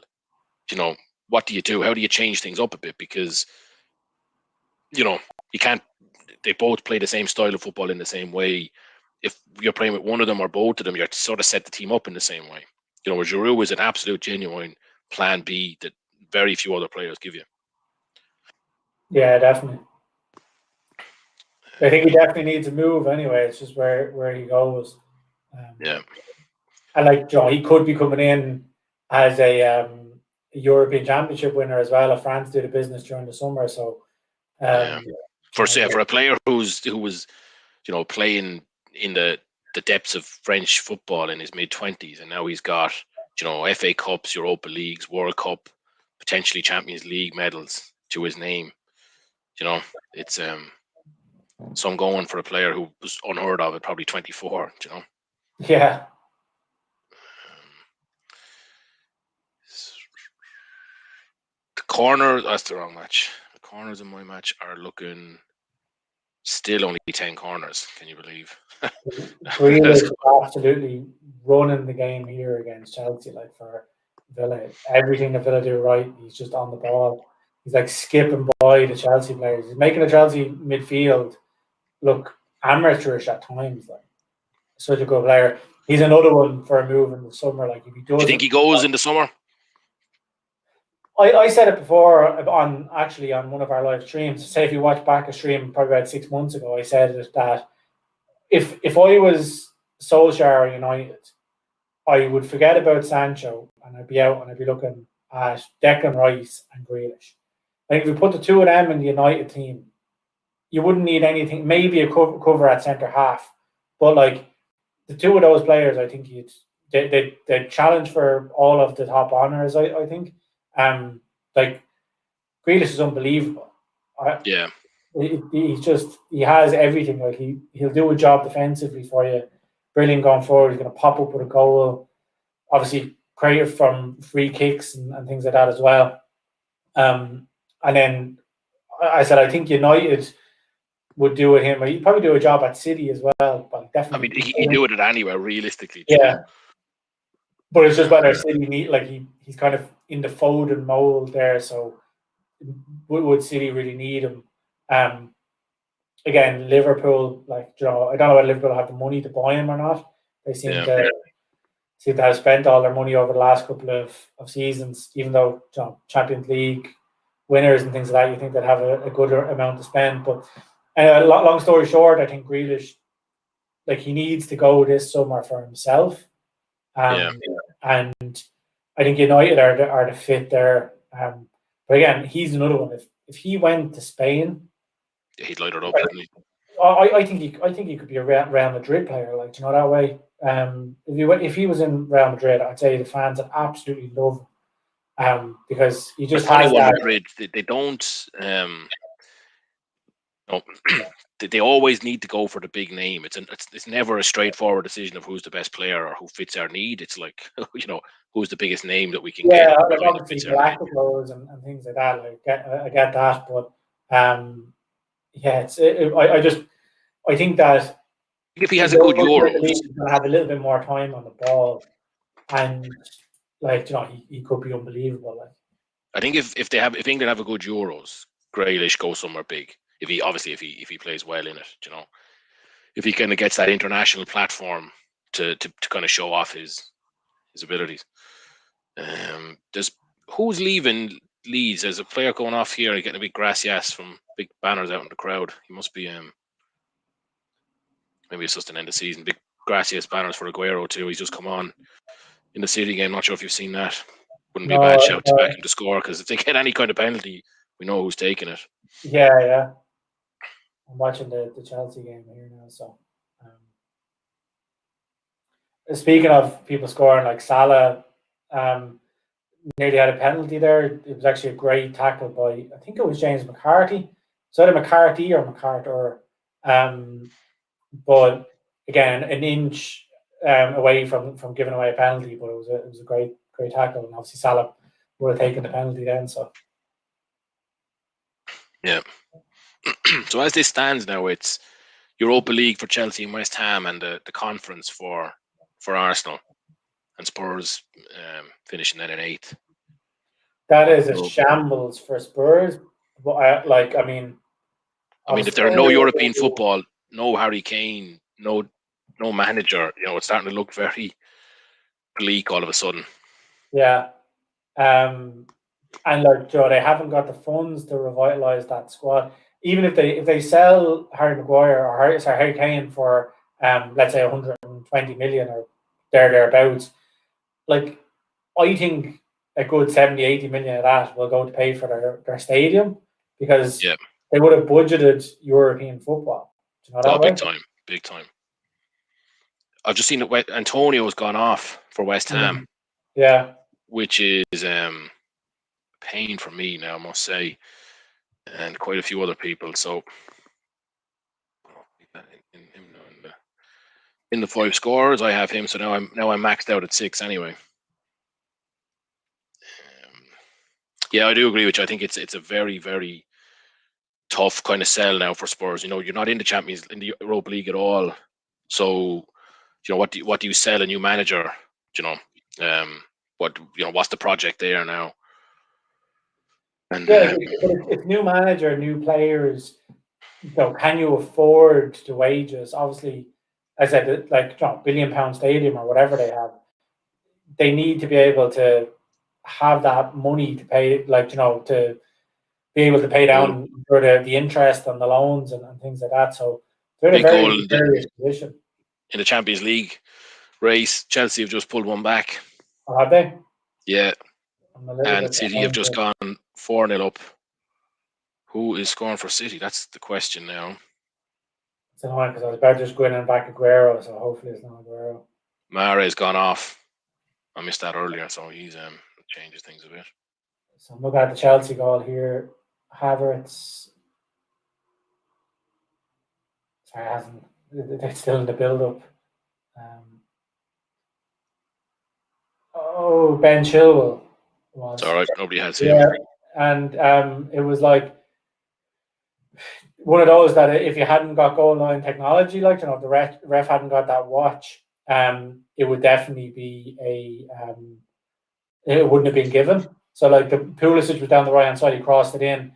what do you do? How do you change things up a bit? Because you can't. They both play the same style of football in the same way. If you're playing with one of them or both of them, you're sort of set the team up in the same way. Where Giroud is an absolute genuine plan B that very few other players give you. Yeah, definitely. I think he definitely needs a move anyway. It's just where he goes. Yeah. And he could be coming in as a European Championship winner as well if France do the business during the summer. So for a player who was playing in the depths of French football in his mid-20s, and now he's got FA Cups, Europa Leagues, World Cup, potentially Champions League medals to his name. It's some going for a player who was unheard of at probably 24. Yeah. The corner, that's the wrong match. The corners in my match are looking still only 10 corners. Can you believe? Grealish absolutely running the game here against Chelsea, for Villa. Everything that Villa do right, he's just on the ball. He's skipping by the Chelsea players. He's making the Chelsea midfield look amateurish at times. Such a good player. He's another one for a move in the summer. If he does, do you think he goes in the summer? I said it before on one of our live streams. Say if you watch back a stream probably about 6 months ago, I said that if I was Solskjaer United, I would forget about Sancho and I'd be out and I'd be looking at Declan Rice and Grealish. I think if you put the two of them in the United team, you wouldn't need anything. Maybe a cover at centre half, but like the two of those players, I think they challenge for all of the top honours. I think, like Grealish is unbelievable. Yeah, he has everything. Like he'll do a job defensively for you. Brilliant going forward. He's going to pop up with a goal. Obviously, creative from free kicks and things like that as well. And then I said I think United would do with him. He'd probably do a job at City as well, but definitely. I mean, he'd do it anywhere realistically. Yeah, but it's just whether City need he's kind of in the Foden mold there. So would City really need him? Again, Liverpool, I don't know whether Liverpool have the money to buy him or not. They seem to have spent all their money over the last couple of seasons, even though Champions League winners and things like that, you think they'd have a good amount to spend. But long story short, I think Grealish, he needs to go this summer for himself. And I think United are the fit there. But again, he's another one. If he went to Spain, he'd light it up. I think he could be a Real Madrid player, that way. If he was in Real Madrid, I'd say the fans would absolutely love him. Because he just has that. Madrid, they don't. No, they always need to go for the big name. It's never a straightforward decision of who's the best player or who fits our need. It's like, who's the biggest name that we can get. Yeah, obviously Galacticos and things like that. I get that, but I think that if he has a good Euro, he's going to have a little bit more time on the ball, and he could be unbelievable. I think if England have a good Euros, Grealish goes somewhere big. If he plays well in it, if he kind of gets that international platform to kind of show off his abilities. Who's leaving Leeds? There's a player going off here and getting a big gracias from big banners out in the crowd. He must be maybe it's just an end of season. Big gracias banners for Aguero too. He's just come on in the City game. Not sure if you've seen that. Wouldn't be a bad shout to back him to score, because if they get any kind of penalty, we know who's taking it. Yeah. I'm watching the Chelsea game here now. So, speaking of people scoring, like Salah, nearly had a penalty there. It was actually a great tackle by, I think it was James McCarthy. So either McCarthy or McCarter. But again, an inch away from giving away a penalty, but it was a great tackle, and obviously Salah would have taken the penalty then. So yeah. So as this stands now, it's Europa League for Chelsea and West Ham, and the conference for Arsenal, and Spurs finishing then in 8th. That is a shambles for Spurs. But if there are no European football, no Harry Kane, no manager, it's starting to look very bleak all of a sudden. Yeah. And they haven't got the funds to revitalise that squad. Even if they sell Harry Maguire or Harry Kane for let's say 120 million or thereabouts, I think a good 70-80 million of that will go to pay for their stadium, because they would have budgeted European football. Big time. I've just seen that Antonio's gone off for West Ham. Yeah. Which is pain for me now, I must say, and quite a few other people. So in the 5 scorers, I have him. So now I'm maxed out at 6 anyway. I do agree with you. I think it's a very, very tough kind of sell now for Spurs. You're not in the Europa League at all. So what do you sell a new manager? What's the project there now? And it's new manager, new players. Can you afford the wages? Obviously, as I said, £1 billion stadium or whatever they have, they need to be able to have that money to pay, like, to be able to pay down for the interest on the loans and things like that. So they're in a very serious position. In the Champions League race, Chelsea have just pulled one back. Oh, have they? Yeah. And City have just gone 4-0 up. Who is scoring for City? That's the question now. It's annoying because I was about to just go in and back Aguero, so hopefully it's not Aguero. Mare's gone off. I missed that earlier, so he's changes things a bit. So I'm looking at the Chelsea goal here. Havertz. Sorry, they're still in the build-up. Ben Chilwell was. It's all right. Nobody has him. Yeah, and it was like one of those that if you hadn't got goal line technology, like, the ref hadn't got that watch, it would definitely be it wouldn't have been given. So like the Pulisic was down the right hand side, he crossed it in.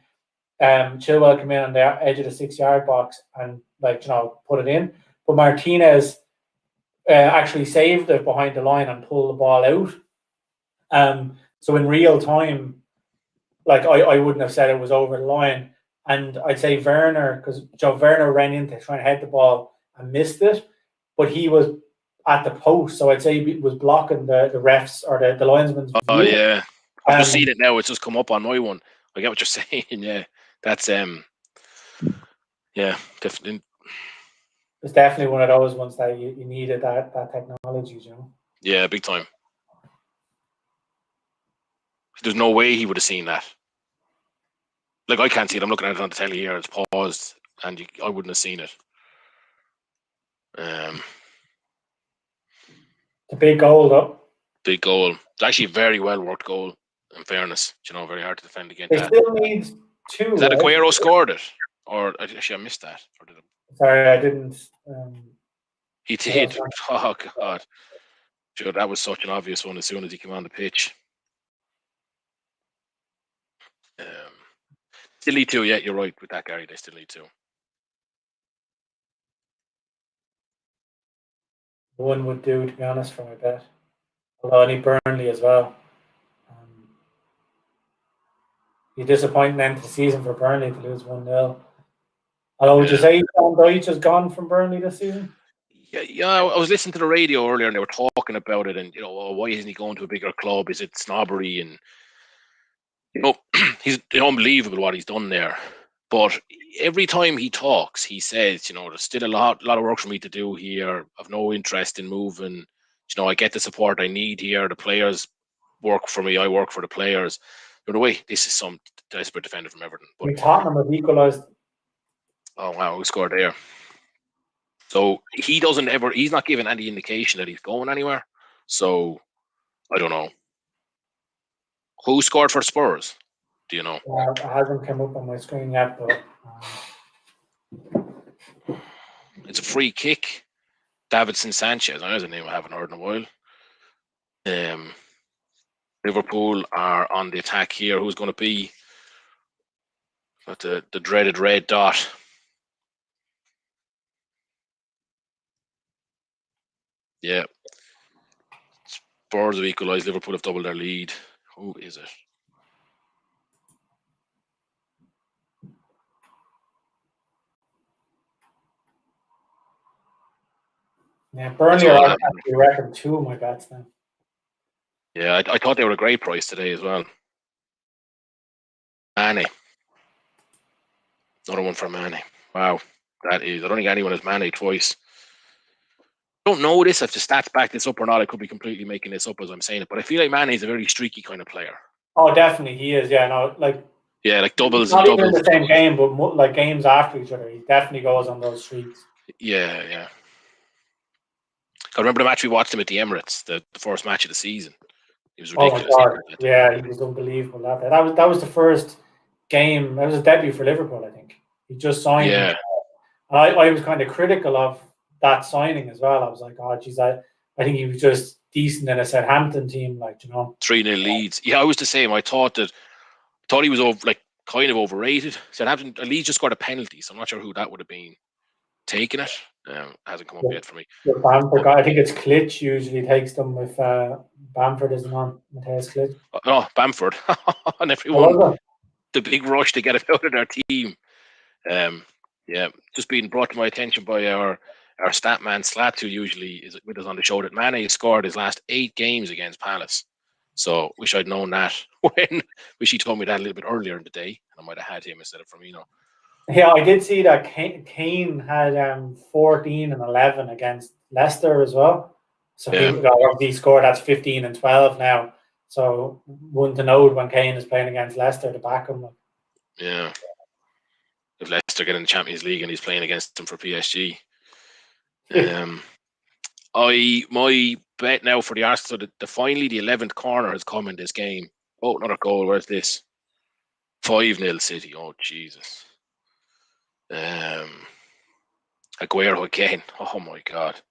Chilwell came in on the edge of the 6-yard box and put it in. But Martinez actually saved it behind the line and pulled the ball out. So in real time, like I wouldn't have said it was over the line. And I'd say Werner, because Werner ran in to try and head the ball and missed it, but he was at the post, so I'd say he was blocking the refs or the linesman's view. Oh yeah, I've just seen it now. It's just come up on my one. I get what you're saying. Yeah, that's yeah, definitely. It's definitely one of those ones that you needed that technology, Yeah, big time. There's no way he would have seen that. Like, I can't see it. I'm looking at it on the telly here. It's paused, and I wouldn't have seen it. The big goal, though. Big goal. It's actually a very well worked goal, in fairness. Very hard to defend against that. They still need 2. Is that Aguero scored it? Or actually, I missed that. Or did Sorry, I didn't. He did. Oh, God. Sure, that was such an obvious one as soon as he came on the pitch. Still need 2, yeah, you're right with that, Gary. They still need 2. One would do, to be honest, for my bet. Although I need Burnley as well. Be disappointing end to the season for Burnley to lose 1-0. Although, would you say John Deutsch has gone from Burnley this season? Yeah, I was listening to the radio earlier and they were talking about it, and why isn't he going to a bigger club? Is it snobbery? And he's unbelievable what he's done there. But every time he talks, he says, there's still a lot of work for me to do here. I've no interest in moving. I get the support I need here. The players work for me. I work for the players. By the way, this is some desperate defender from Everton. But Tottenham have equalised. Oh wow, who scored there? So he's not giving any indication that he's going anywhere. So I don't know. Who scored for Spurs? Do you know? It hasn't come up on my screen yet, but it's a free kick. Davinson Sanchez. I know the name I haven't heard in a while. Liverpool are on the attack here. Who's going to be? Got the dreaded red dot. Yeah. Spurs have equalised. Liverpool have doubled their lead. Who is it? Yeah, Burnley are actually record 2 of my bets now. Yeah, I thought they were a great price today as well. Mane. Another one for Mane. Wow. That is, I don't think anyone has Mane twice. I don't know this, if the stats back this up or not. I could be completely making this up as I'm saying it, but I feel like Mane is a very streaky kind of player. Oh, definitely. He is, yeah. No, like doubles and doubles. Not even in the same game, but like games after each other. He definitely goes on those streaks. Yeah. I remember the match we watched him at the Emirates, the first match of the season. He was ridiculous. Oh my God. Yeah, he was unbelievable. That was the first game. That was his debut for Liverpool, I think. He just signed. Yeah. And I was kind of critical of that signing as well. I was like, oh, geez, I think he was just decent in a Southampton team, 3-0 leads. Yeah, I was the same. I thought he was kind of overrated. Southampton, Leeds just scored a penalty, so I'm not sure who that would have been taking it. Hasn't come up yet for me. Bamford, I think it's Klitsch usually takes them if Bamford isn't on. Matthias Klitsch. Oh, Bamford. And everyone, the big rush to get it out of their team. Yeah, just being brought to my attention by our stat man Slat, who usually is with us on the show, that Mane scored his last 8 games against Palace. So wish I'd known that wish he told me that a little bit earlier in the day, and I might have had him instead of Firmino. Yeah, I did see that Kane had 14 and 11 against Leicester as well. So he scored. That's 15 and 12 now. So one to note when Kane is playing against Leicester to back him. Yeah. If Leicester get in the Champions League and he's playing against them for PSG. My bet now for the Arsenal, so finally the 11th corner has come in this game. Oh, another goal. Where's this? 5-0 City. Oh, Jesus. Aguero again. Oh, my God.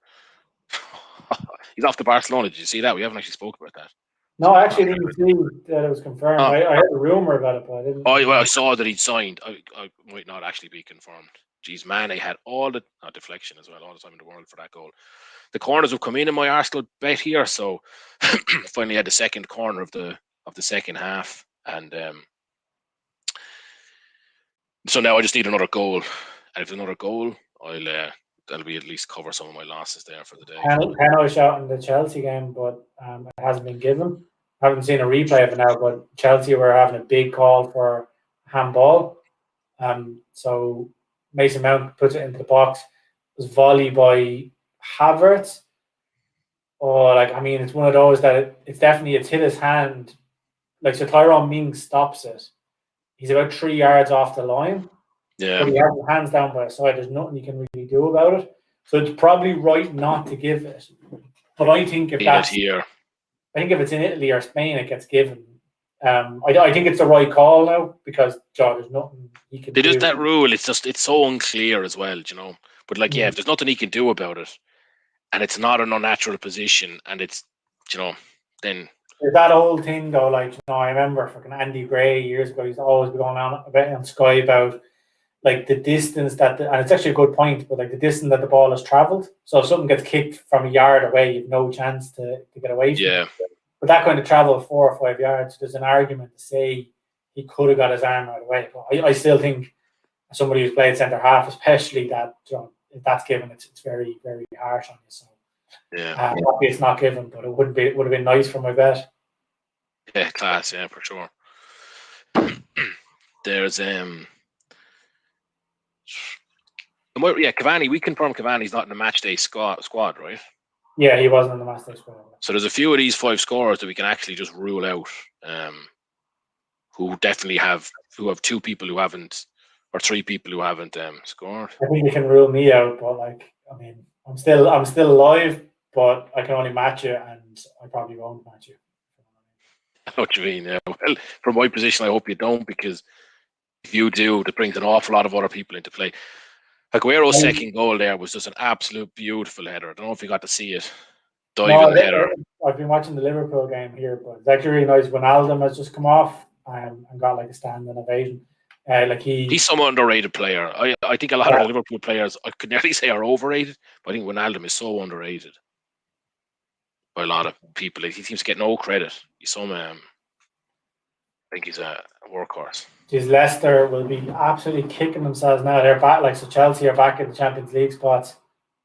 He's off to Barcelona. Did you see that? We haven't actually spoken about that. No, I actually didn't see that it was confirmed. I heard a rumor about it, but I didn't. I saw that he'd signed. I might not actually be confirmed. Jeez, Mane had all the deflection as well, all the time in the world for that goal. The corners have come in my Arsenal bet here, so finally had the second corner of the second half, and so now I just need another goal. And if there's another goal, that'll be at least cover some of my losses there for the day. Penalty shot in the Chelsea game, but it hasn't been given. I haven't seen a replay of it now, but Chelsea were having a big call for handball. So Mason Mount puts it into the box. It was volley by Havertz. It's one of those that it's hit his hand. So Tyrone Mings stops it. He's about 3 yards off the line. Yeah. But he has his hands down by his side. There's nothing you can really do about it. So it's probably right not to give it. But I think if it's in Italy or Spain, it gets given. I think it's the right call now because there's nothing he can do. That rule. It's so unclear as well, But if there's nothing he can do about it, and it's not an unnatural position, and it's then there's that old thing though. I remember fucking Andy Gray years ago. He's always been going on Sky about the distance and it's actually a good point, but the distance that the ball has travelled. So if something gets kicked from a yard away, you've no chance to get away from it. But that kind of travel 4 or 5 yards, there's an argument to say he could have got his arm right away. But I still think somebody who's played centre half, especially that if that's given, it's very, very harsh on you. So it's not given, but it would have been nice for my bet. Yeah, class, yeah, for sure. There's Cavani. We confirmed Cavani's not in the match day squad, right? Yeah, he wasn't in the match day squad. So there's a few of these 5 scorers that we can actually just rule out. Who definitely have 2 people who haven't, or 3 people who haven't scored. I think you can rule me out, but I'm still alive, but I can only match you, and I probably won't match you. I know what you mean. Yeah. Well, from my position, I hope you don't, because if you do, that brings an awful lot of other people into play. Aguero's second goal there was just an absolute beautiful header. I don't know if you got to see it. Diving header. I've been watching the Liverpool game here, but it's actually really nice. Wijnaldum has just come off and got a standing ovation. He's some underrated player. I think a lot of the Liverpool players, I could nearly say, are overrated, but I think Wijnaldum is so underrated by a lot of people. He seems to get no credit. He's some I think he's a workhorse. Leicester will be absolutely kicking themselves now. They're back, so Chelsea are back in the Champions League spots.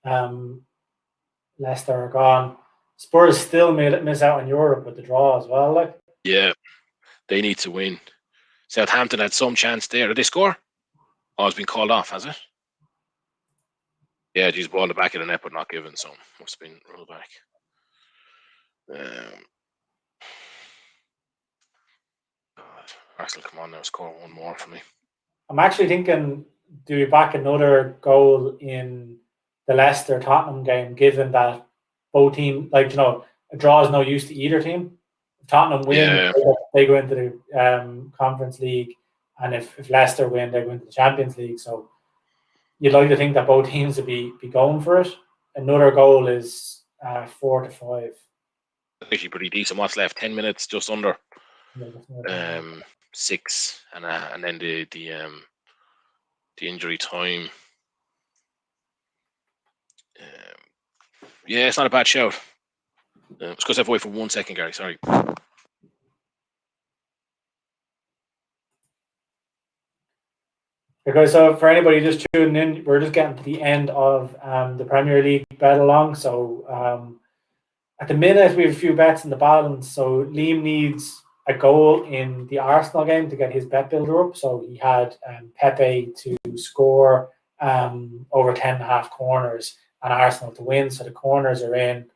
Leicester are gone. Spurs still miss out on Europe with the draw as well. Yeah, they need to win. Southampton had some chance there. Did they score? Oh, it's been called off, has it? Yeah, he's ball the back of the net, but not given, so must have been rolled back. Arsenal, come on now, score one more for me. I'm actually thinking, do we back another goal in the Leicester Tottenham game, given that both teams, a draw is no use to either team. If Tottenham win, they go into the Conference League, and if Leicester win, they go into the Champions League. So you'd like to think that both teams would be going for it. Another goal is 4-5. Actually pretty decent. What's left? 10 minutes, just under. 6, and then the injury time. Yeah, it's not a bad shout. Let's go step away for 1 second, Gary. Sorry. Okay, so for anybody just tuning in, we're just getting to the end of the Premier League bet along. So at the minute, we have a few bets in the balance. So Liam needs a goal in the Arsenal game to get his bet builder up. So he had Pepe to score over 10.5 corners and Arsenal to win. So the corners are in.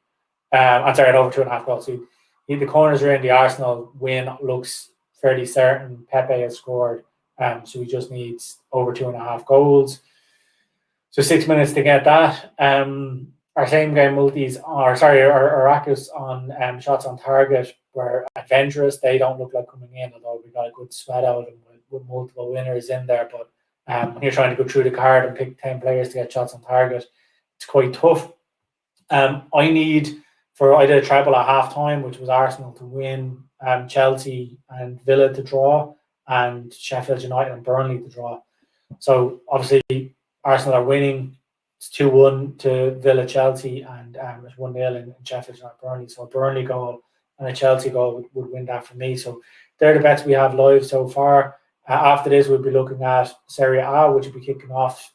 I'm sorry, at over 2.5 goals. So the corners are in. The Arsenal win looks fairly certain. Pepe has scored. So he just needs over 2.5 goals. So 6 minutes to get that. Our same game multis are our rackets on shots on target were adventurous. They don't look like coming in, although we got a good sweat out and with multiple winners in there. But when you're trying to go through the card and pick 10 players to get shots on target, it's quite tough. I need I did a treble at half time, which was Arsenal to win, Chelsea and Villa to draw, and Sheffield United and Burnley to draw. So obviously Arsenal are winning. It's 2-1 to Villa Chelsea, and it's 1-0 in Sheffield United Burnley. So a Burnley goal and a Chelsea goal would win that for me. So they're the bets we have live so far. After this, we'll be looking at Serie A, which will be kicking off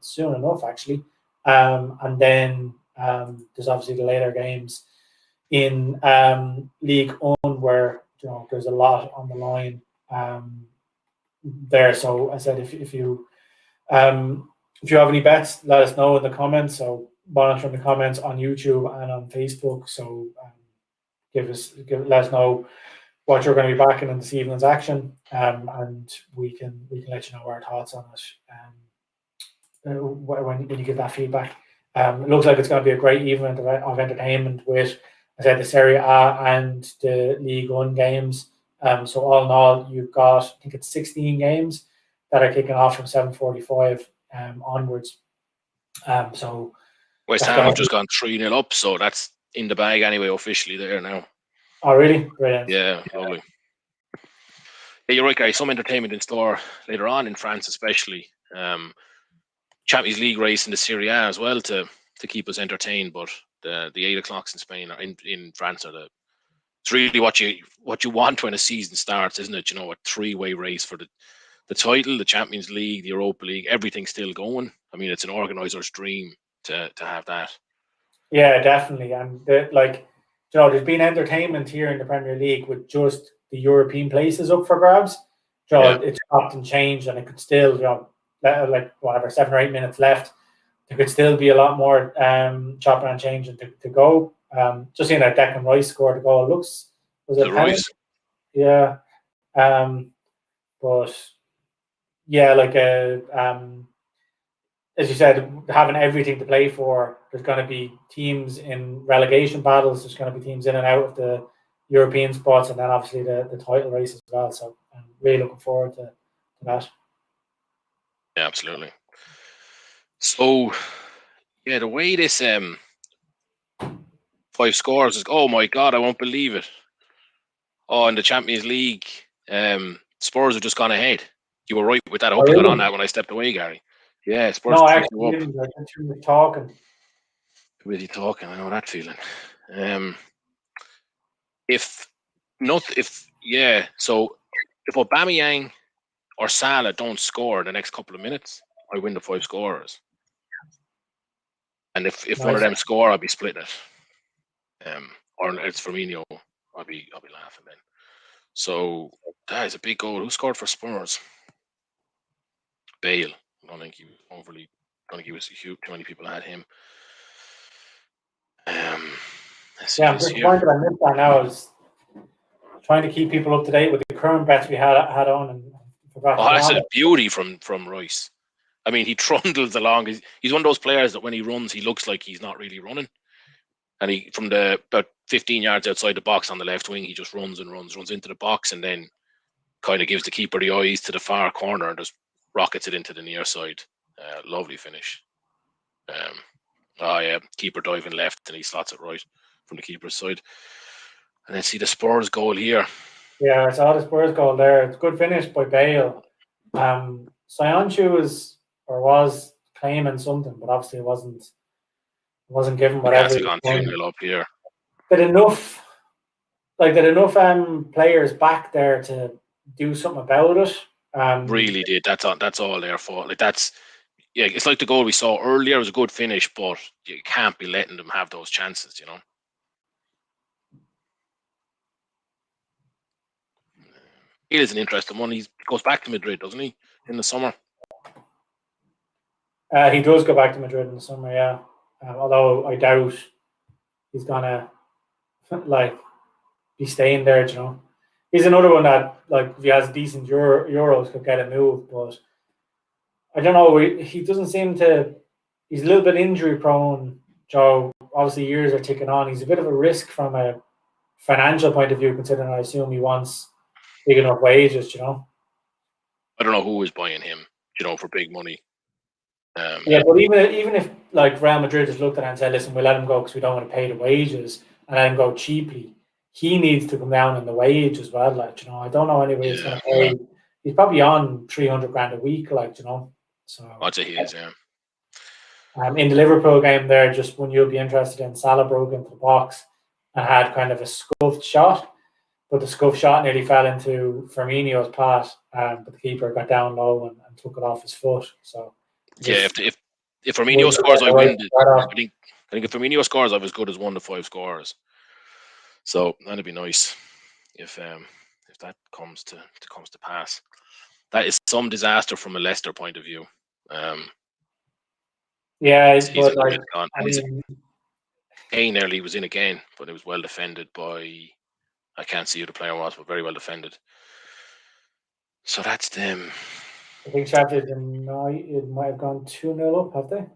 soon enough, actually. And then there's obviously the later games in Ligue 1 where there's a lot on the line there. So I said if you have any bets, let us know in the comments. So monitoring the comments on YouTube and on Facebook. So let us know what you're going to be backing in this evening's action, and we can let you know our thoughts on it when you get that feedback. It looks like it's going to be a great evening of entertainment with, I said, the Serie A and the Ligue 1 games. So all in all, you've got, I think it's 16 games that are kicking off from 7:45 onwards. So West Ham have just gone 3-0 up, so that's in the bag anyway, officially there now. Oh, really? Brilliant. Yeah, lovely. Yeah, you're right, guys. Some entertainment in store later on in France, especially. Champions League race in the Serie A as well to keep us entertained. But the 8 o'clocks in Spain or in France are it's really what you want when a season starts, isn't it? A 3-way race for the title, the Champions League, the Europa League, everything's still going. I mean, it's an organiser's dream to have that. Yeah, definitely. And there's been entertainment here in the Premier League with just the European places up for grabs. It's often changed, and it could still, like whatever 7 or 8 minutes left, there could still be a lot more chopping and changing to go. Just seeing that Declan Rice scored a goal. Was it Rice? Yeah. But yeah, as you said, having everything to play for, there's going to be teams in relegation battles. There's going to be teams in and out of the European spots, and then obviously the title race as well. So I'm really looking forward to that. Yeah, absolutely. So, yeah, the way this 5 scores is, oh my God, I won't believe it. Oh, in the Champions League, Spurs have just gone ahead. You were right with that. I hope you got on that when I stepped away, Gary. Yeah, Spurs. No, I actually didn't. I think you were talking. Really talking. I know that feeling. So if Aubameyang or Salah don't score the next couple of minutes, I win the 5 scorers. And if one of them score, I'll be splitting it. Or it's Firmino, I'll be laughing then. So that is a big goal. Who scored for Spurs? Bale. I don't think he was overly. I don't think he was huge. Too many people had him. I'm disappointed I missed that now. I was trying to keep people up to date with the current bets we had on, and forgot. Oh, that's a beauty from Rice. I mean, he trundles along. He's one of those players that when he runs, he looks like he's not really running. And he, from about 15 yards outside the box on the left wing, he just runs into the box, and then kind of gives the keeper the eyes to the far corner and just rockets it into the near side. Lovely finish. Keeper diving left, and he slots it right from the keeper's side. And then see the Spurs goal here. Yeah, I saw the Spurs goal there. It's a good finish by Bale. Sionchu was claiming something, but obviously it wasn't wasn't given whatever. Newcastle gone 2-0 up here. Did enough players back there to do something about it. Really did. That's all their fault. Like it's like the goal we saw earlier. It was a good finish, but you can't be letting them have those chances, you know. He is an interesting one. He goes back to Madrid, doesn't he, in the summer? He does go back to Madrid in the summer, yeah. Although I doubt he's gonna be staying there. You know, he's another one that if he has decent Euros could get a move, but I don't know. He doesn't seem to. He's a little bit injury prone. Joe, obviously years are ticking on. He's a bit of a risk from a financial point of view, considering I assume he wants big enough wages. You know. I don't know who is buying him. You know, for big money. Yeah, but even if Real Madrid just looked at it and said, "Listen, we'll let him go because we don't want to pay the wages and let him go cheaply," he needs to come down in the wage as well. I don't know anybody who's going to pay. He's probably on 300 grand a week. So I'd say he is. Yeah. In the Liverpool game there, just when you'll be interested in, Salah broke into the box and had kind of a scuffed shot, but the scuffed shot nearly fell into Firmino's pass, but the keeper got down low and took it off his foot. So. Yeah, if Firmino scores, I win. I think if Firmino scores, I've as good as 1 to 5 scores. So that'd be nice if that comes to pass. That is some disaster from a Leicester point of view. Kane nearly was in again, but it was well defended by. I can't see who the player was, but very well defended. So that's them. I think Sheffield United might have gone 2-0 up, have they?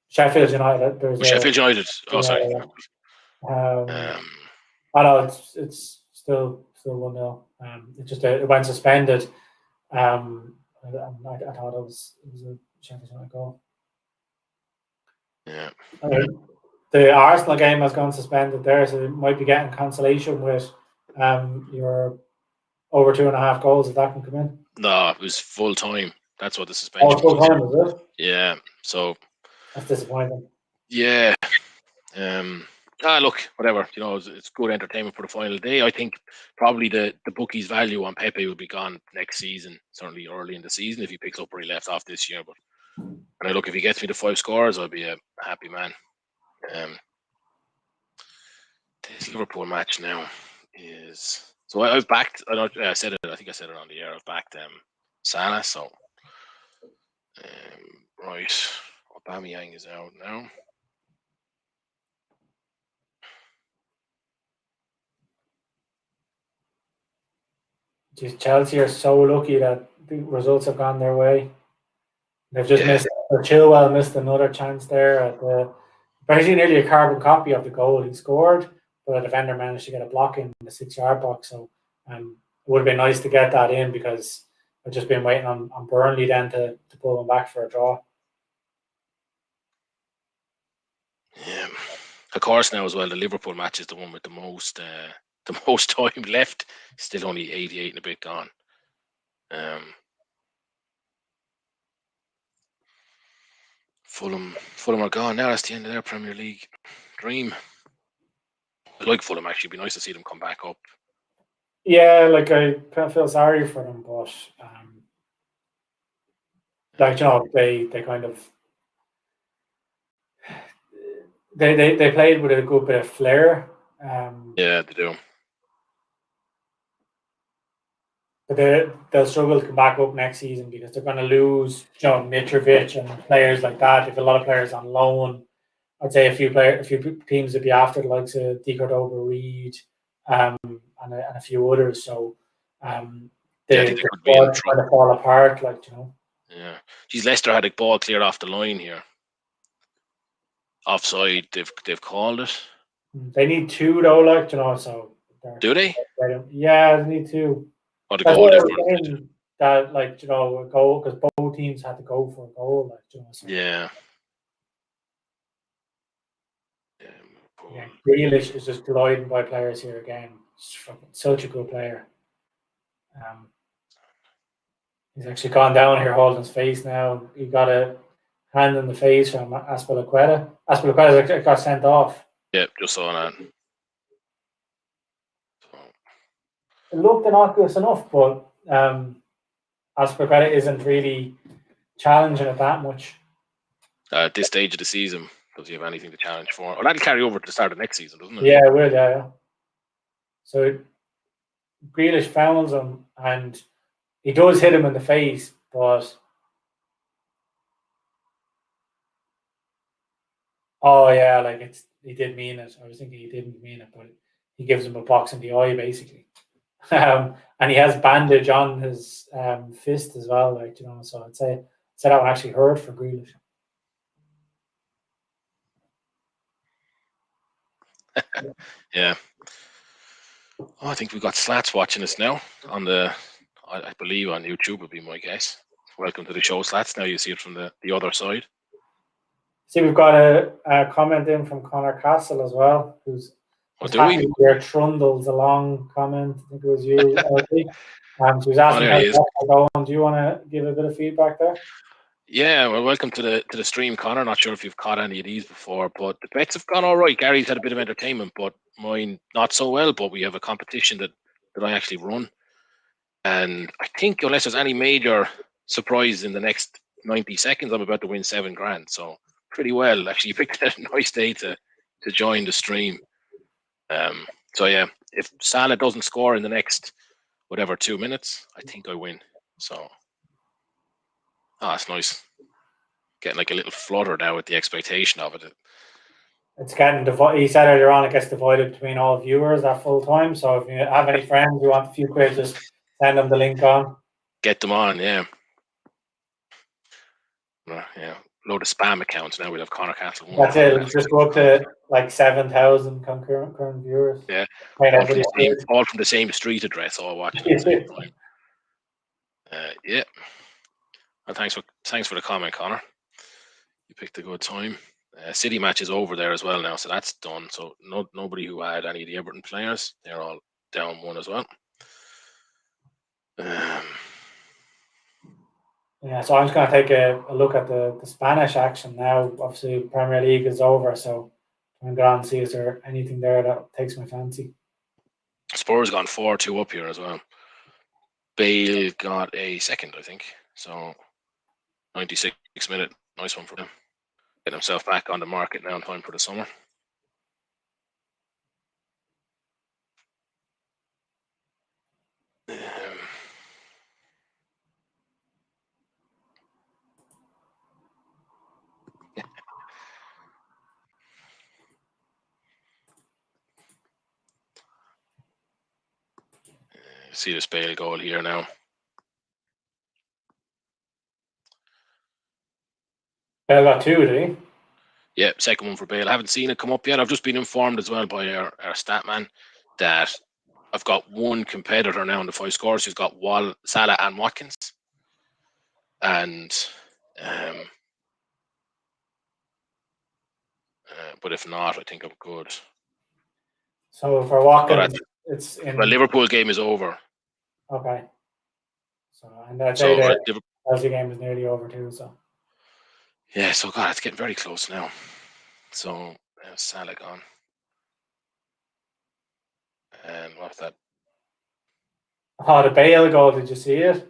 Sheffield United. Sheffield United. Oh, sorry. I know it's still 1-0. It went suspended. I thought it was a Sheffield United goal. Yeah. The Arsenal game has gone suspended there, so it might be getting cancellation with your over 2.5 goals if that can come in. No, it was full time. That's what the suspension was. Full time, is it? Yeah. So that's disappointing. Yeah. Look, whatever. You know, it's good entertainment for the final day. I think probably the bookies' value on Pepe will be gone next season, certainly early in the season if he picks up where he left off this year. But if he gets me to 5 scores, I'll be a happy man. This Liverpool match now is so I've backed. I said it. I think I said it on the air. I've backed Salah. So right, Aubameyang is out now. Chelsea are so lucky that the results have gone their way. They've just missed. Chilwell missed another chance there at basically nearly a carbon copy of the goal he scored, but a defender managed to get a block in the 6-yard box. So it would have been nice to get that in because I've just been waiting on Burnley then to pull them back for a draw. Yeah, of course. Now as well, the Liverpool match is the one with the most time left. Still only 88 and a bit gone. Fulham are gone now. That's the end of their Premier League dream. I like Fulham actually. It'd be nice to see them come back up. Yeah, I kind of feel sorry for them, but they kind of they played with a good bit of flair. Yeah, they do. But they'll struggle to come back up next season because they're going to lose, Mitrovic and players like that. If a lot of players on loan, I'd say a few teams would be after the likes of De Cordova-Reid and a few others. So they kind of fall apart, Yeah, geez, Leicester had a ball cleared off the line here. Offside, they've called it. They need 2 though, So do they? Yeah, they need 2. What a goal that a goal because both teams had to go for a goal, So. Yeah. Grealish is just gliding by players here again. Such a good player. He's actually gone down here holding his face now. He got a hand in the face from Azpilicueta. Azpilicueta got sent off. Yeah, just saw that. So. It looked innocuous enough, but Azpilicueta isn't really challenging it that much. At this stage of the season, does he have anything to challenge for? Or that'll carry over to the start of next season, doesn't it? Yeah, it will, yeah. So Grealish fouls him, and he does hit him in the face, but oh yeah, like he did mean it. I was thinking he didn't mean it, but he gives him a box in the eye basically. And he has bandage on his fist as well, like, you know. So I'd say that one actually hurt for Grealish. Yeah. Oh, I think we've got Slats watching us now on I believe on YouTube would be my guess. Welcome to the show, Slats. Now you see it from the other side. See, we've got a comment in from Connor Castle as well, who's happy to hear Trundle's a long comment. I think it was you, LP. So he's asking how it's going. Do you want to give a bit of feedback there? Yeah, well, welcome to the stream, Connor. Not sure if you've caught any of these before, but the bets have gone all right. Gary's had a bit of entertainment, but mine not so well. But we have a competition that I actually run, and I think unless there's any major surprise in the next 90 seconds, I'm about to win $7,000. So pretty well, actually. You picked a nice day to join the stream. So yeah, if Salah doesn't score in the next 2 minutes, I think I win. So that's nice. Getting like a little flutter now with the expectation of it. It's getting divided. He said earlier on, it gets divided between all viewers at full time. So if you have any friends who want a few quid, just send them the link on. Get them on, yeah. Yeah, load of spam accounts now. We have Connor Castle. That's it. Just go up to like 7,000 concurrent viewers. Yeah, all from the same street address, all watching at the same time. Yeah. Well, thanks for the comment, Connor. You picked a good time. City match is over there as well now, so that's done. So nobody who had any of the Everton players, they're all down one as well. Yeah, so I'm just going to take a look at the Spanish action now. Obviously, Premier League is over, so I'm going to see is there anything there that takes my fancy. Spurs gone 4-2 up here as well. Bale got a second, I think. So 96 minute, nice one for him. Get himself back on the market now in time for the summer. See this Bale goal here now. Bale got two, did he? Yeah, second one for Bale. I haven't seen it come up yet. I've just been informed as well by our stat man that I've got one competitor now in the 5 scores who's got Salah and Watkins. And but if not, I think I'm good. So for Watkins, it's in. The Liverpool game is over. Okay. So and that Chelsea game is nearly over too. So. Yeah. So God, it's getting very close now. So Salah gone. And what's that? Oh, the Bale goal! Did you see it?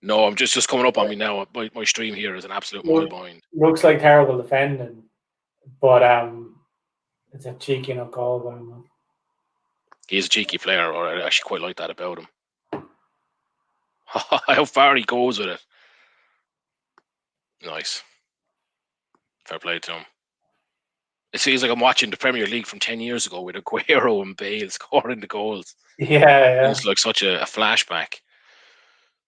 No, I'm just coming up on me now. My stream here is an absolute mile behind. Looks like terrible defending, but it's a cheeky enough goal by him. He's a cheeky player, or I actually quite like that about him. How far he goes with it. Nice. Fair play to him. It feels like I'm watching the Premier League from 10 years ago with Aguero and Bale scoring the goals. Yeah. It's like such a flashback.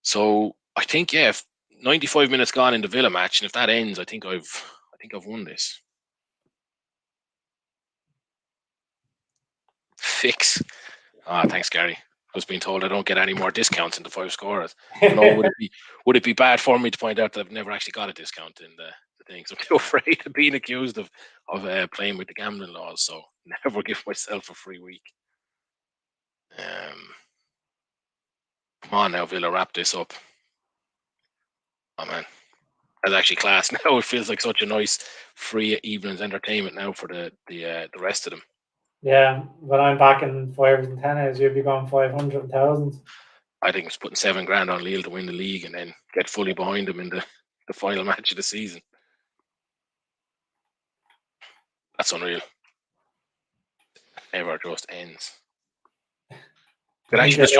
So I think, if 95 minutes gone in the Villa match, and if that ends, I think I've won this. Fix. Thanks, Gary. I was being told I don't get any more discounts in the 5 scorers. No, would it be bad for me to point out that I've never actually got a discount in the things? I'm too afraid of being accused of playing with the gambling laws, so never give myself a free week. Come on now, Villa, wrap this up. Oh man, That's actually class. Now it feels like such a nice free evening's entertainment now for the rest of them. Yeah, when I'm back in 5s and 10s, you'll be going 500,000. I think it's putting $7,000 on Lille to win the league and then get fully behind them in the final match of the season. That's unreal. Never just ends. Could actually just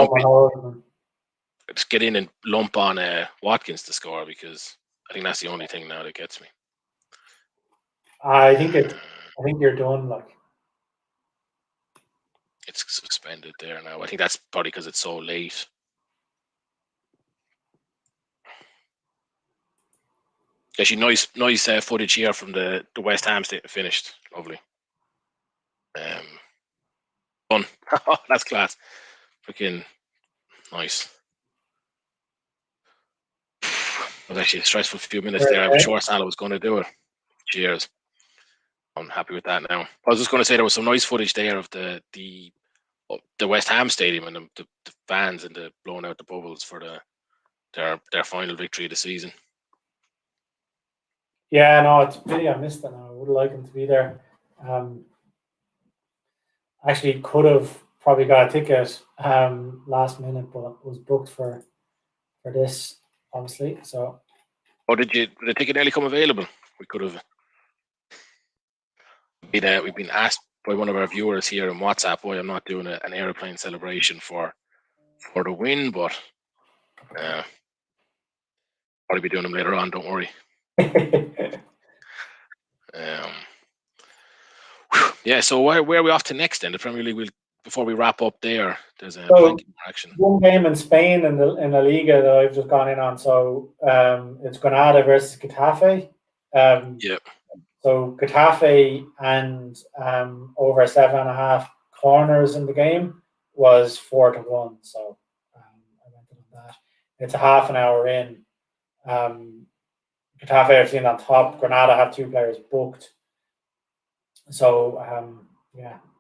get in and lump on Watkins to score, because I think that's the only thing now that gets me. I think you're done. Like, it's suspended there now. I think that's probably because it's so late. Actually, nice footage here from the West Ham finished. Lovely. Fun. That's class. Freaking nice. It was actually a stressful few minutes there. I was sure Salah was going to do it. Cheers. I'm happy with that now. I was just going to say there was some nice footage there of the West Ham stadium and the fans and the blowing out the bubbles for their final victory of the season. Yeah, no, it's a pity I missed it. I would like him to be there. Actually, could have probably got a ticket last minute, but was booked for this, obviously. So, did the ticket nearly come available? We could have. We've been asked by one of our viewers here on WhatsApp why I'm not doing an airplane celebration for the win, but probably be doing them later on. Don't worry. Yeah. So where are we off to next? Then the Premier League. Before we wrap up, there's a action. One game in Spain in the Liga that I've just gone in on. So it's Granada versus Getafe. Yeah. So Getafe and over 7.5 corners in the game was 4-1. So I went on that. It's a half an hour in. Getafe are seen on top. Granada have 2 players booked. So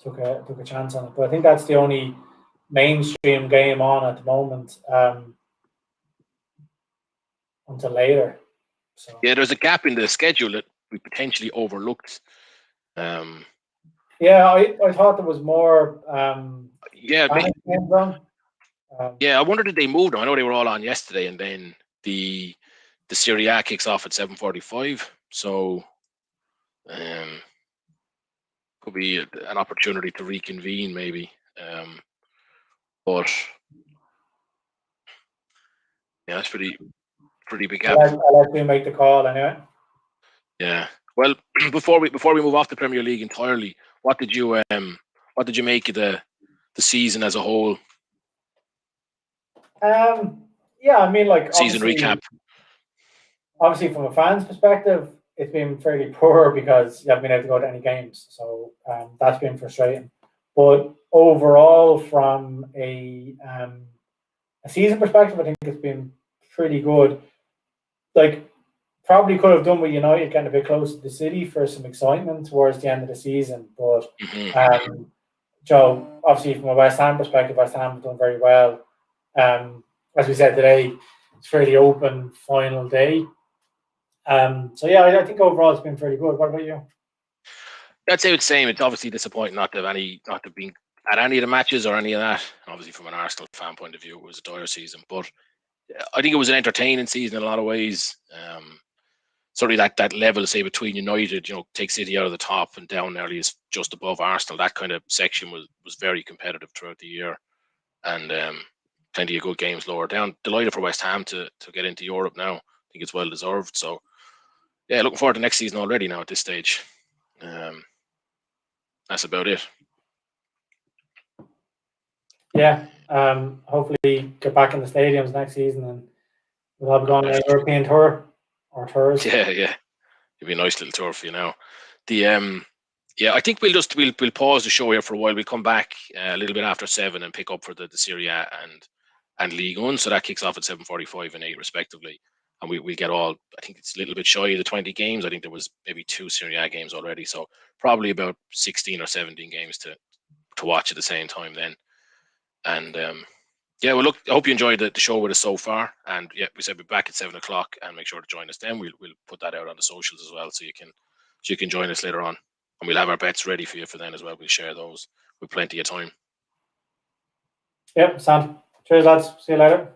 took a chance on it. But I think that's the only mainstream game on at the moment until later. So yeah, there's a gap in the schedule that we potentially overlooked. Yeah, I thought there was more. Yeah, I wonder did they move them? I know they were all on yesterday, and then the SerieA kicks off at 7:45. So, could be an opportunity to reconvene, maybe. But yeah, it's pretty big gap. I'll let you make the call anyway. Yeah. Well, before we move off the Premier League entirely, what did you make of the season as a whole? Yeah, I mean, like season recap. Obviously, from a fan's perspective, it's been fairly poor because you haven't been able to go to any games, so that's been frustrating. But overall, from a season perspective, I think it's been pretty good. Like, probably could have done with United getting a bit close to the City for some excitement towards the end of the season. But Joe, obviously from a West Ham perspective, West Ham have done very well. As we said today, it's a fairly open final day. So yeah, I think overall it's been fairly good. What about you? I'd say it's the same. It's obviously disappointing not to have been at any of the matches or any of that. Obviously, from an Arsenal fan point of view, it was a dire season. But I think it was an entertaining season in a lot of ways. Certainly that level, say, between United, take City out of the top and down nearly is just above Arsenal. That kind of section was very competitive throughout the year, and plenty of good games lower down. Delighted for West Ham to get into Europe now. I think it's well deserved. So yeah, looking forward to next season already now at this stage. That's about it. Yeah, hopefully get back in the stadiums next season and we'll have gone on a European tour or tours. Yeah, it'd be a nice little tour for you now. I think we'll pause the show here for a while. We'll come back a little bit after 7 and pick up for the SerieA and Ligue 1. So that kicks off at 7:45 and 8 respectively. And we get all, I think it's a little bit shy of the 20 games. I think there was maybe 2 SerieA games already. So probably about 16 or 17 games to watch at the same time then. And Yeah, well, look, I hope you enjoyed the show with us so far. And yeah, we said we'll be back at 7 o'clock, and make sure to join us then. We'll put that out on the socials as well, so you can join us later on. And we'll have our bets ready for you for then as well. We'll share those with plenty of time. Yep, Sam. Cheers, lads. See you later.